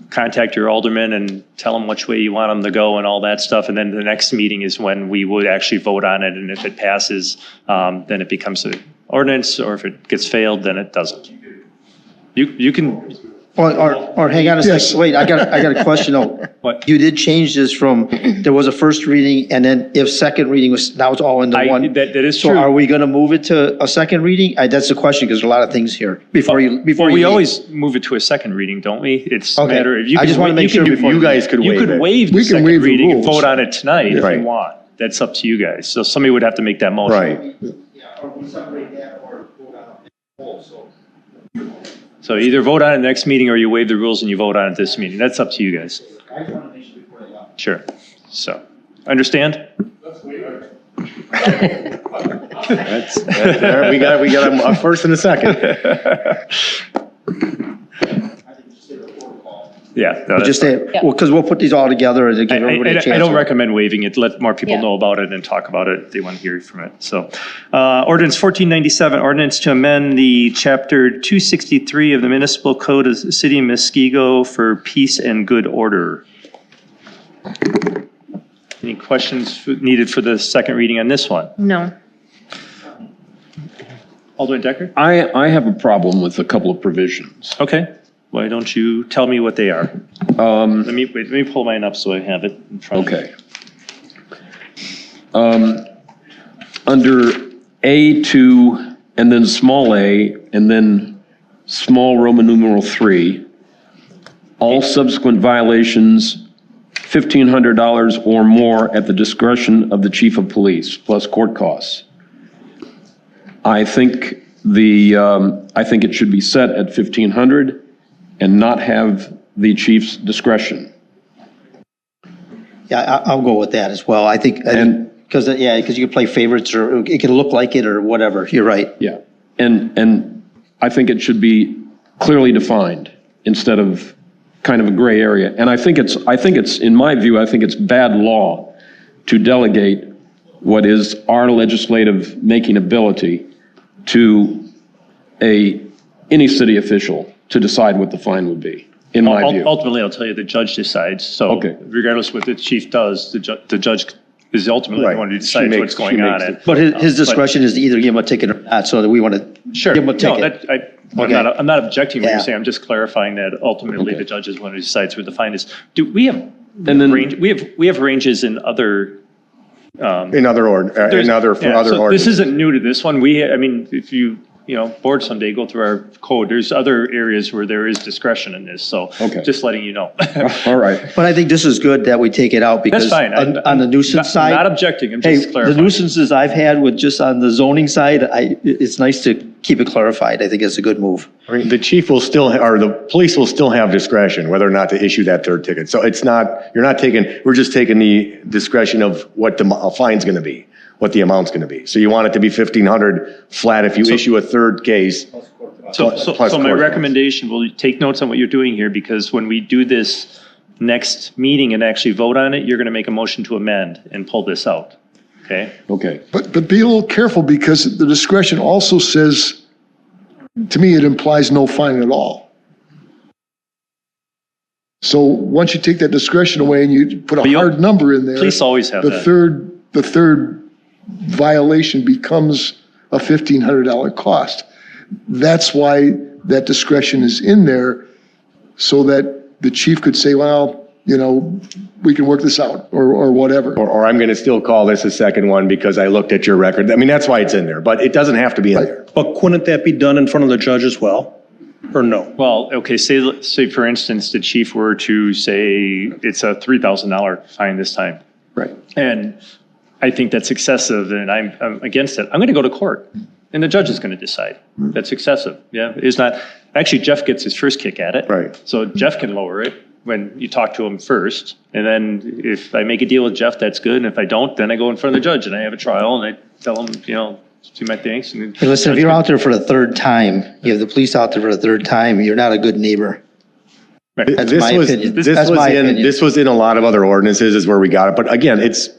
contact your alderman and tell them which way you want them to go and all that stuff. And then the next meeting is when we would actually vote on it. And if it passes, then it becomes an ordinance, or if it gets failed, then it doesn't. You can. Or hang on a Yes. second, wait, I got a question though. What? You did change this from, there was a first reading, and then if second reading was, now it's all into one. That is So true. are we gonna move it to a second reading? That's the question, because there's a lot of things here, before you Well, we leave. always move it to a second reading, don't we? It's a Okay. matter of, you I can just wanna wa- make you can sure do- before You guys could You waive could it. waive the We can second waive the reading and rules. vote on it tonight if Right. you want. That's up to you guys. So somebody would have to make that motion. Right. So either vote on it next meeting or you waive the rules and you vote on it this meeting. That's up to you guys. Sure. So, understand? We got a first and a second. Yeah. no, that's Just fine. say, well, because we'll put these all together and give everybody a chance. I don't recommend waiving it. Let more people Yeah. know about it and talk about it if they want to hear from it. So, ordinance 1497, ordinance to amend the chapter 263 of the municipal code of the city of Muskego for peace and good order. Any questions needed for the second reading on this one? No. Alderman Decker? I have a problem with a couple of provisions. Okay. Why don't you tell me what they are? Let me pull mine up so I have it in front of me. Okay. Under A2, and then small a, and then small Roman numeral 3. All subsequent violations, $1,500 or more at the discretion of the chief of police, plus court costs. I think it should be set at 1,500 and not have the chief's discretion. Yeah, I'll go with that as well. I think, because you can play favorites, or it can look like it, or whatever. You're right. Yeah, and I think it should be clearly defined instead of kind of a gray area. And I think it's, in my view, I think it's bad law to delegate what is our legislative making ability to any city official to decide what the fine would be, in my view. Ultimately, I'll tell you, the judge decides. So Okay. regardless of what the chief does, the judge is ultimately the one who decides what's going on. But his discretion is to either give him a ticket or not, so that we want to Sure. give him a No, ticket. I'm not objecting to what Yeah. you're saying. I'm just clarifying that ultimately the judge is one who decides what the fine is. Do we have we have ranges in other In other so ordinances. this isn't new to this one. If you board someday, go through our code. There's other areas where there is discretion in this. So just letting you know. All right. But I think this is good that we take it out, because That's fine. on the nuisance side. I'm not objecting. I'm Hey, just clarifying. the nuisances I've had with just on the zoning side, it's nice to keep it clarified. I think it's a good move. I mean, the chief will still, or the police will still have discretion whether or not to issue that third ticket. So we're just taking the discretion of what the fine's going to be, what the amount's going to be. So you want it to be 1,500 flat if you issue a third case. So my recommendation, will take notes on what you're doing here, because when we do this next meeting and actually vote on it, you're going to make a motion to amend and pull this out. Okay? Okay. But be a little careful, because the discretion also says, to me, it implies no fine at all. So once you take that discretion away and you put a hard number in there. Police always have the that. The third violation becomes a $1,500 cost. That's why that discretion is in there, so that the chief could say, well, we can work this out, or whatever. Or I'm going to still call this a second one because I looked at your record. I mean, that's why it's in there, but it doesn't have to be in there. But couldn't that be done in front of the judge as well? Or no? Well, okay, say for instance, the chief were to say it's a $3,000 fine this time. Right. And I think that's excessive, and I'm against it. I'm going to go to court, and the judge is going to decide. That's excessive. Yeah, it's not. Actually, Jeff gets his first kick at it. Right. So Jeff can lower it when you talk to him first, and then if I make a deal with Jeff, that's good. And if I don't, then I go in front of the judge and I have a trial, and I tell him, do my thanks. And Hey, listen, if you're out there for the third time, you have the police out there for the third time, you're not a good neighbor. That's my opinion. This was in a lot of other ordinances is where we got it. But again, it's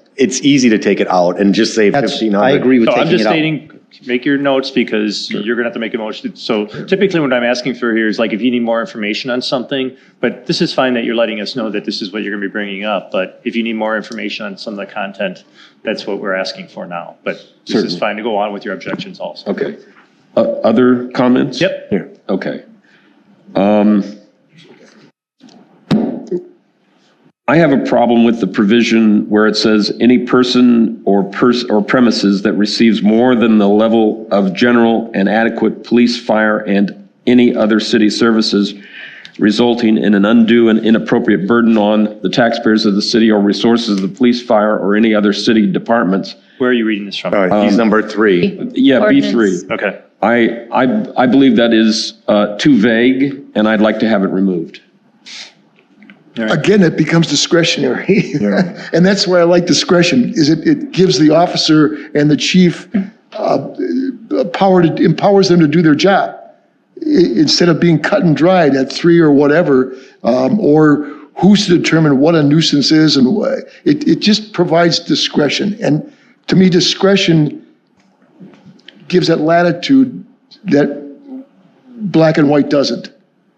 easy to take it out and just say 1,500. I agree with So I'm taking just it out. stating, make your notes, because you're gonna have to make a motion. So typically what I'm asking for here is like, if you need more information on something, but this is fine that you're letting us know that this is what you're gonna be bringing up. But if you need more information on some of the content, that's what we're asking for now. But this is fine to go on with your objections also. Okay. Other comments? Yep. Here. Okay. I have a problem with the provision where it says any person or premises that receives more than the level of general and adequate police, fire, and any other city services resulting in an undue and inappropriate burden on the taxpayers of the city or resources of the police, fire, or any other city departments. Where are you reading this from? All right, he's number 3. Yeah, Ordinance. B3. Okay. I believe that is too vague, and I'd like to have it removed. Again, it becomes discretionary. And that's why I like discretion, is it gives the officer and the chief empowers them to do their job. Instead of being cut and dried at 3 or whatever, or who's to determine what a nuisance is, and it just provides discretion. And to me, discretion gives that latitude that black and white doesn't.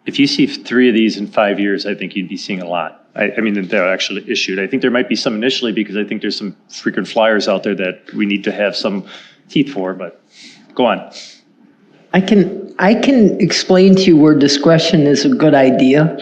If you see 3 of these in 5 years, I think you'd be seeing a lot. I mean, that they're actually issued. I think there might be some initially, because I think there's some frequent flyers out there that we need to have some teeth for, but go on. I can explain to you where discretion is a good idea.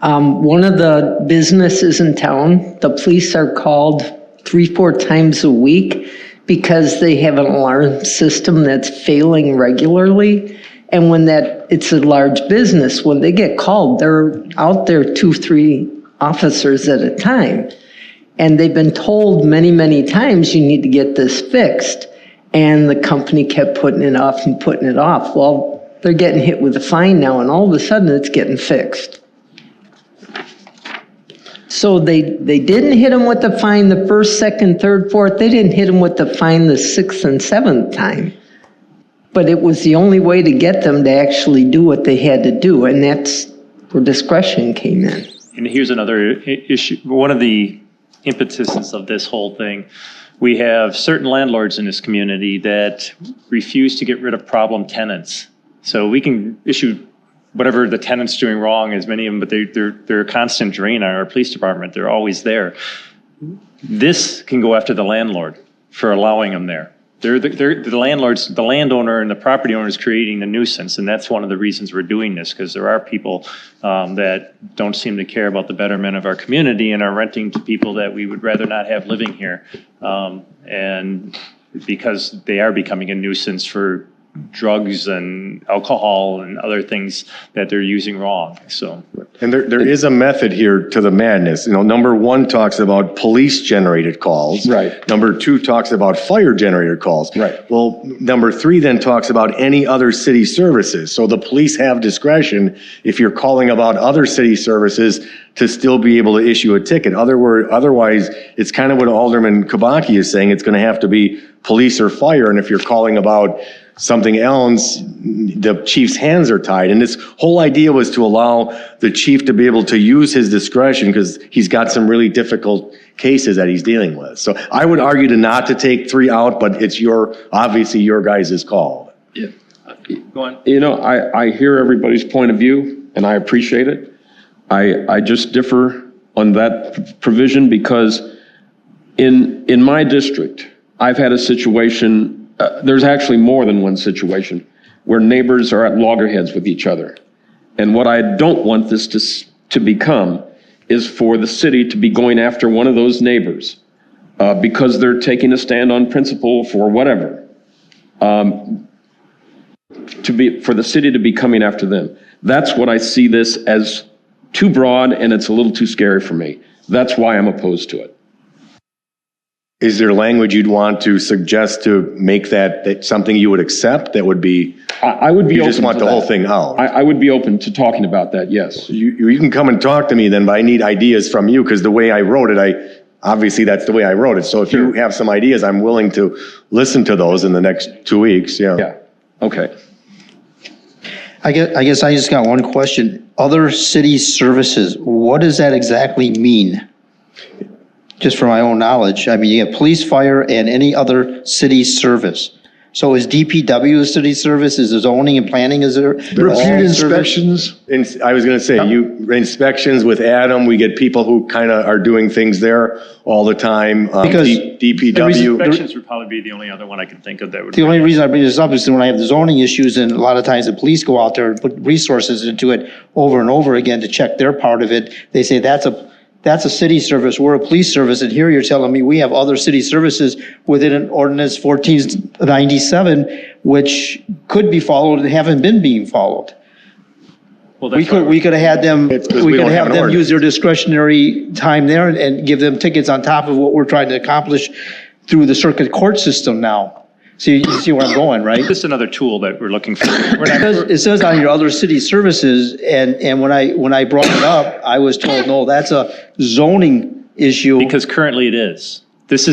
One of the businesses in town, the police are called 3-4 times a week, because they have an alarm system that's failing regularly. And when it's a large business, when they get called, they're out there 2-3 officers at a time. And they've been told many, many times, you need to get this fixed. And the company kept putting it off and putting it off. Well, they're getting hit with a fine now, and all of a sudden it's getting fixed. So they didn't hit them with the fine the first, second, third, fourth. They didn't hit them with the fine the sixth and seventh time. But it was the only way to get them to actually do what they had to do, and that's where discretion came in. And here's another issue. One of the impetuses of this whole thing, we have certain landlords in this community that refuse to get rid of problem tenants. So we can issue whatever the tenant's doing wrong, as many of them, but they're a constant drain on our police department. They're always there. This can go after the landlord for allowing them there. The landlords, the landowner and the property owner is creating the nuisance, and that's one of the reasons we're doing this, because there are people that don't seem to care about the betterment of our community and are renting to people that we would rather not have living here. And because they are becoming a nuisance for drugs and alcohol and other things that they're using wrong, so. And there is a method here to the madness. You know, number one talks about police-generated calls. Right. Number two talks about fire-generated calls. Right. Well, number three then talks about any other city services. So the police have discretion if you're calling about other city services to still be able to issue a ticket. Otherwise, it's kind of what Alderman Kabaki is saying. It's going to have to be police or fire. And if you're calling about something else, the chief's hands are tied. And this whole idea was to allow the chief to be able to use his discretion because he's got some really difficult cases that he's dealing with. So I would argue not to take 3 out, but it's obviously your guys' call. Yeah. Go on. You know, I hear everybody's point of view and I appreciate it. I just differ on that provision because in my district, I've had a situation, there's actually more than one situation, where neighbors are at loggerheads with each other. And what I don't want this to become is for the city to be going after one of those neighbors because they're taking a stand on principle for whatever, for the city to be coming after them. That's what I see this as too broad, and it's a little too scary for me. That's why I'm opposed to it. Is there language you'd want to suggest to make that something you would accept that would be? I would be you open just want to the that. whole thing out. I would be open to talking about that, yes. You can come and talk to me then, but I need ideas from you because the way I wrote it, obviously that's the way I wrote it. So if you have some ideas, I'm willing to listen to those in the next 2 weeks, yeah. Yeah, okay. I guess I just got one question. Other city services, what does that exactly mean? Just for my own knowledge. I mean, you have police, fire, and any other city service. So is DPW a city service? Is the zoning and planning, is there? Repeat inspections. I was going to say, inspections with Adam, we get people who kind of are doing things there all the time. Because DPW. Inspections would probably be the only other one I can think of that would. The only reason I bring this up is when I have the zoning issues, and a lot of times the police go out there and put resources into it over and over again to check their part of it. They say that's a city service, we're a police service, and here you're telling me we have other city services within an ordinance 1497, which could be followed and haven't been being followed. Well, We could have had them, use their discretionary time there and give them tickets on top of what we're trying to accomplish through the circuit court system now. So you see where I'm going, right? Just another tool that we're looking for. It says on your other city services, and when I brought it up, I was told, no, that's a zoning issue. Because currently it is. That's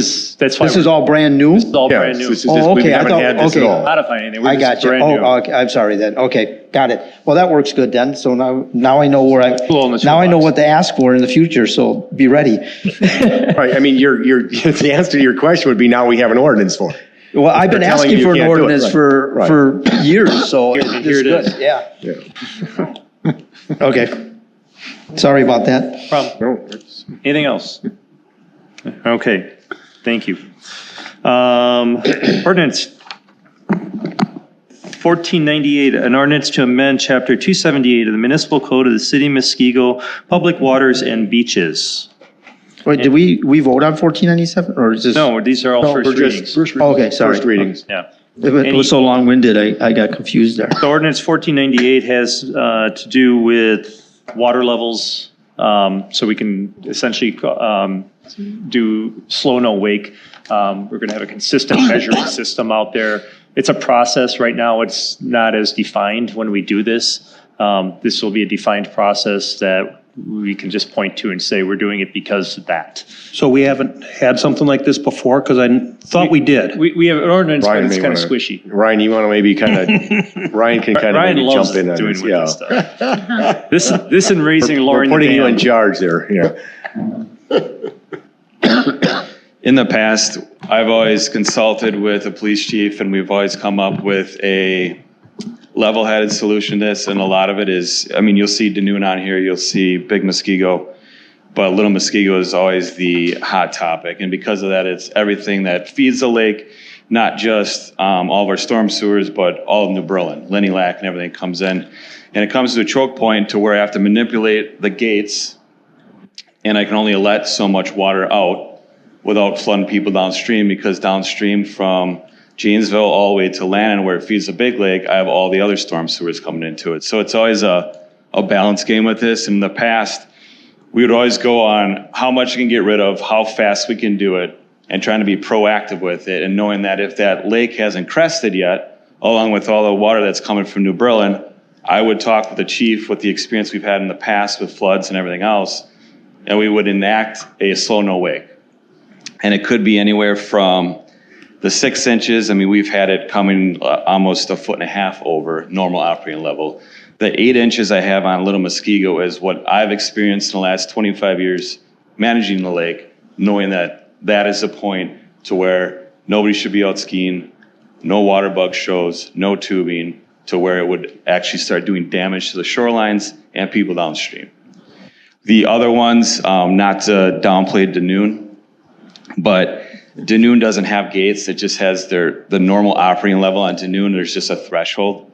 why. This is all brand new? This is all brand new. Oh, okay, I thought, okay. Modify anything. We're I just got you. brand new. Oh, okay, I'm sorry then. Okay, got it. Well, that works good then. So now I know Tool in the now I know toolbox. what to ask for in the future, so be ready. Right, I mean, the answer to your question would be now we have an ordinance for it. Well, I've been They're telling asking you for you an can't do it, ordinance right. for years, so Here it's it good, is. yeah. Okay. Sorry about that. Problem. Anything else? Okay, thank you. Ordinance 1498, an ordinance to amend Chapter 278 of the Municipal Code of the City of Muskego, Public Waters and Beaches. Wait, did we vote on 1497 or is this? No, these are all first readings. Okay, sorry. First readings. Yeah. It was so long-winded, I got confused there. The ordinance 1498 has to do with water levels, so we can essentially do slow, no wake. We're going to have a consistent measuring system out there. It's a process right now. It's not as defined when we do this. This will be a defined process that we can just point to and say we're doing it because of that. So we haven't had something like this before? Because I thought we did. We have an ordinance, but Ryan it's may kind of wanna- squishy. Ryan, you want to maybe kind of, Ryan can kind of Ryan maybe loves jump in on doing this. with this Yeah. stuff. This and raising and We're lowering the putting you dam. in charge there, yeah. In the past, I've always consulted with the police chief, and we've always come up with a level-headed solution to this, and a lot of it is, I mean, you'll see Danoon on here, you'll see Big Muskego, but Little Muskego is always the hot topic, and because of that, it's everything that feeds the lake, not just all of our storm sewers, but all of New Berlin, Lenny Lac and everything comes in, and it comes to a choke point to where I have to manipulate the gates, and I can only let so much water out without flooding people downstream, because downstream from Janesville all the way to Lannon, where it feeds the big lake, I have all the other storm sewers coming into it. So it's always a balance game with this. In the past, we would always go on how much we can get rid of, how fast we can do it, and trying to be proactive with it, and knowing that if that lake hasn't crested yet, along with all the water that's coming from New Berlin, I would talk with the chief with the experience we've had in the past with floods and everything else, and we would enact a slow no wake. And it could be anywhere from the 6 inches, I mean, we've had it coming almost 1.5 feet over normal operating level. The 8 inches I have on Little Muskego is what I've experienced in the last 25 years managing the lake, knowing that that is the point to where nobody should be out skiing, no water bug shows, no tubing, to where it would actually start doing damage to the shorelines and people downstream. The other ones, not to downplay Danoon, but Danoon doesn't have gates. It just has the normal operating level. On Danoon, there's just a threshold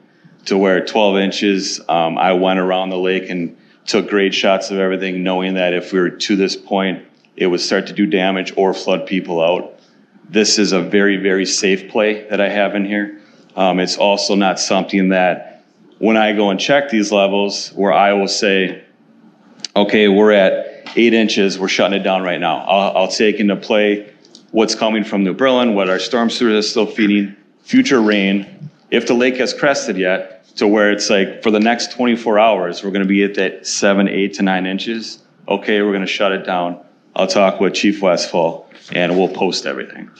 to where 12 inches, I went around the lake and took great shots of everything, knowing that if we were to this point, it would start to do damage or flood people out. This is a very, very safe play that I have in here. It's also not something that when I go and check these levels where I will say, okay, we're at 8 inches, we're shutting it down right now. I'll take into play what's coming from New Berlin, what our storm sewers are still feeding, future rain, if the lake has crested yet, to where it's like for the next 24 hours, we're gonna be at that 7, 8 to 9 inches. Okay, we're gonna shut it down. I'll talk with Chief Westfall and we'll post everything.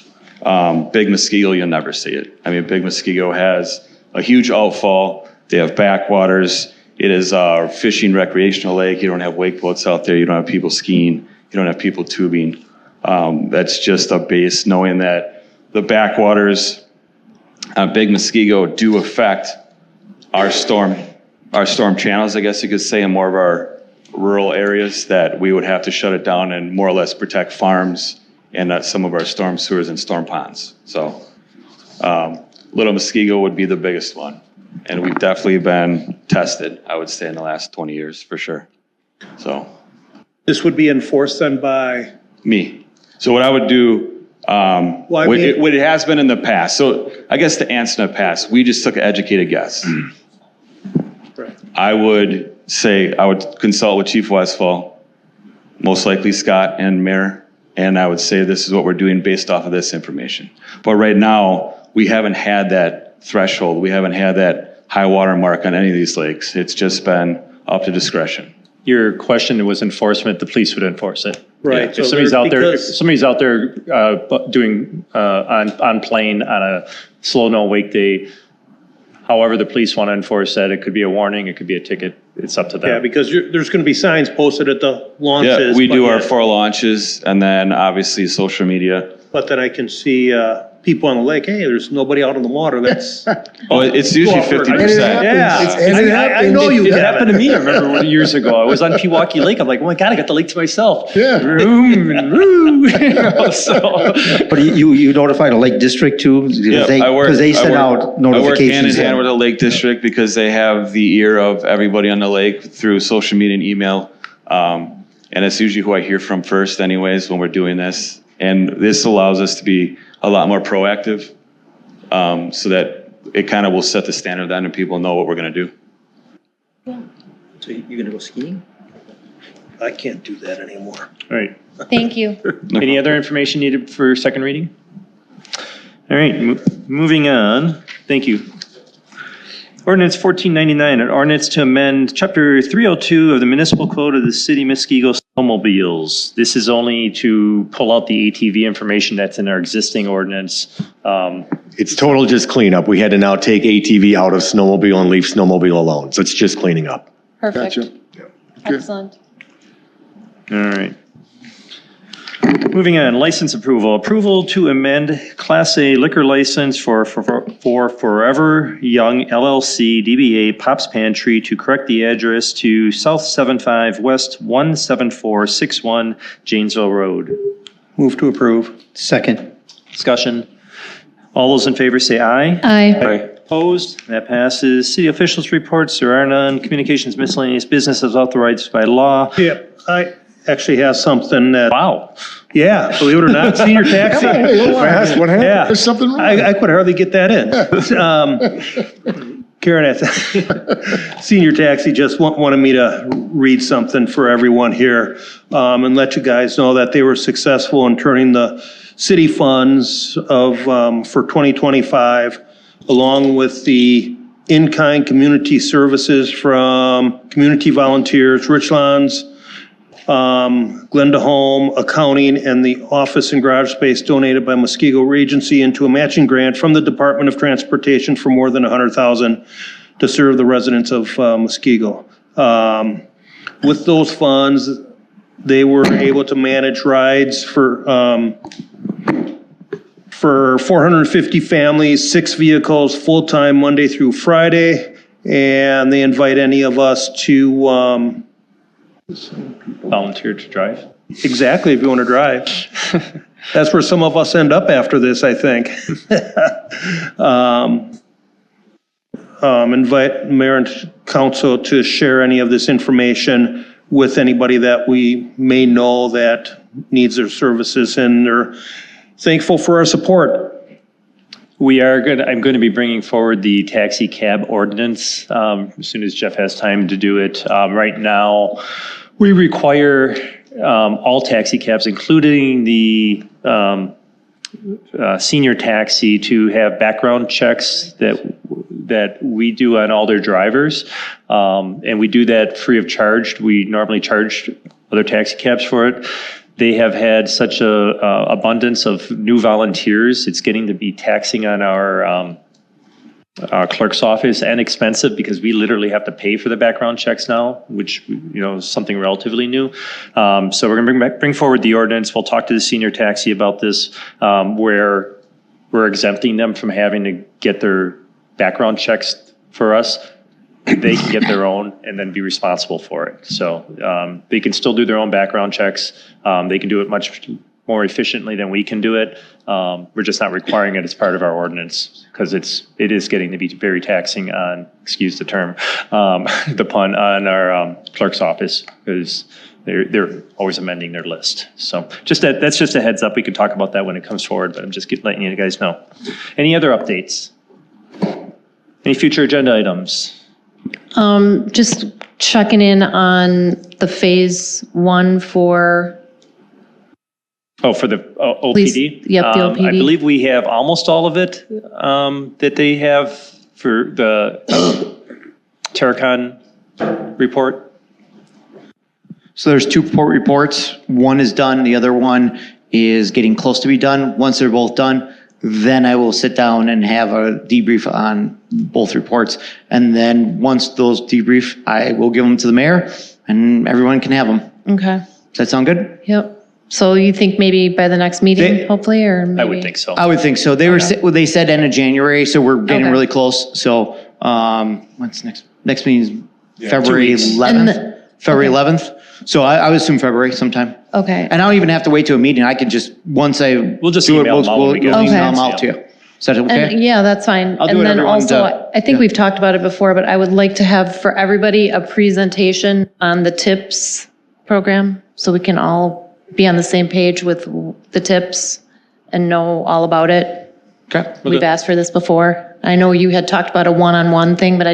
Big Muskego, you'll never see it. I mean, Big Muskego has a huge outfall. They have backwaters. It is a fishing recreational lake. You don't have wake boats out there. You don't have people skiing. You don't have people tubing. That's just a base, knowing that the backwaters on Big Muskego do affect our storm channels, I guess you could say, in more of our rural areas, that we would have to shut it down and more or less protect farms and some of our storm sewers and storm ponds. So Little Muskego would be the biggest one. And we've definitely been tested, I would say, in the last 20 years for sure. So This would be enforced then by? me. So what I would do, what it has been in the past. So I guess to answer in the past, we just took an educated guess. Right. I would say, I would consult with Chief Westfall, most likely Scott and Mayor, and I would say this is what we're doing based off of this information. But right now, we haven't had that threshold. We haven't had that high water mark on any of these lakes. It's just been up to discretion. Your question was enforcement, the police would enforce it. Right, If so somebody's there- out there, if because- somebody's out there doing, on plane on a slow no wake day, however the police want to enforce that, it could be a warning, it could be a ticket, it's up to them. Yeah, because there's going to be signs posted at the launches. Yeah, we but do our yet- 4 launches, and then obviously social media. But then I can see people on the lake, hey, there's nobody out on the water, that's. Oh, it's usually Well, 50%. Yeah. And it I know you It have happened to me, I remember years ago. I was on Pewaukee Lake. I'm like, oh my God, I got the lake to myself. Yeah. Vroom and woo. So, But you notified a Lake District too? Yeah, Because they send out I work hand in notifications. hand with the Lake District because they have the ear of everybody on the lake through social media and email. And it's usually who I hear from first anyways when we're doing this. And this allows us to be a lot more proactive, so that it kind of will set the standard then and people know what we're going to do. So you're gonna go skiing? I can't do that anymore. All right. Thank you. Any other information needed for second reading? All right, moving on. Thank you. Ordinance 1499, an ordinance to amend Chapter 302 of the Municipal Code of the City of Muskego snowmobiles. This is only to pull out the ATV information that's in our existing ordinance. It's total just cleanup. We had to now take ATV out of snowmobile and leave snowmobile alone. So it's just cleaning up. Perfect. Gotcha. Excellent. All right. Moving on, license approval. Approval to amend Class A liquor license for Forever Young LLC DBA Pop's Pantry to correct the address to South 75 West 17461 Janesville Road. Move to approve. Second. Discussion. All those in favor say aye. Aye. Opposed? That passes. City officials' reports, there are none. Communications miscellaneous business as authorized by law. Yeah, I actually have something that, Wow. yeah, believe it or not, senior taxi. Hey, hold on. Fast, what happened? Yeah. There's something wrong. I could hardly get that in. Karen, Senior Taxi just wanted me to read something for everyone here and let you guys know that they were successful in turning the city funds of for 2025, along with the in-kind community services from community volunteers, Richlands, Glenda Home, accounting, and the office and garage space donated by Muskego Regency into a matching grant from the Department of Transportation for more than $100,000 to serve the residents of Muskego. With those funds, they were able to manage rides for 450 families, 6 vehicles, full-time Monday through Friday, and they invite any of us to Volunteer to drive. exactly, if you want to drive. That's where some of us end up after this, I think. Invite mayor and council to share any of this information with anybody that we may know that needs their services, and they're thankful for our support. I'm going to be bringing forward the taxi cab ordinance as soon as Jeff has time to do it. Right now, we require all taxi cabs, including the senior taxi, to have background checks that we do on all their drivers. And we do that free of charge. We normally charge other taxi cabs for it. They have had such a abundance of new volunteers. It's getting to be taxing on our clerk's office and expensive because we literally have to pay for the background checks now, which, is something relatively new. So we're going to bring forward the ordinance. We'll talk to the senior taxi about this, where we're exempting them from having to get their background checks for us. They can get their own and then be responsible for it. So they can still do their own background checks. They can do it much more efficiently than we can do it. We're just not requiring it as part of our ordinance because it is getting to be very taxing on, excuse the term, the pun, on our clerk's office because they're always amending their list. So that's just a heads up. We can talk about that when it comes forward, but I'm just letting you guys know. Any other updates? Any future agenda items? Just checking in on the phase 1 for. Oh, for the OPD? Please, yep, the OPD. I believe we have almost all of it that they have for the Terracon report. So there's 2 reports. One is done, the other one is getting close to be done. Once they're both done, then I will sit down and have a debrief on both reports. And then once those debrief, I will give them to the mayor and everyone can have them. Okay. Does that sound good? Yep. So you think maybe by the next meeting, hopefully, or maybe? I would think so. I would think so. They said end of January, so we're getting really close. So what's next meeting is February 11th. February 11th. So I would assume February sometime. Okay. And I don't even have to wait to a meeting. I can just, once we'll just do email it, them out we'll when we get email them. them out to you. Is that okay? And yeah, that's fine. I'll do And what then everyone also, does. I think we've talked about it before, but I would like to have for everybody a presentation on the TIPS program. so we can all be on the same page with the tips and know all about it. Okay. We've asked for this before. I know you had talked about a one-on-one thing, but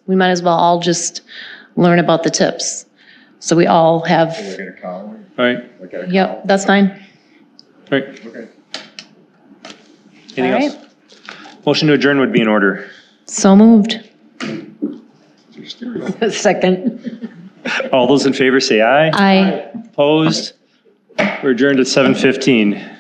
we might as well all just learn about the tips. So we all have, All right, yep, that's fine. all right. Anything All else? Motion to adjourn would be in order. So moved. Second. All those in favor say aye. Aye. Opposed? We're adjourned at 7:15.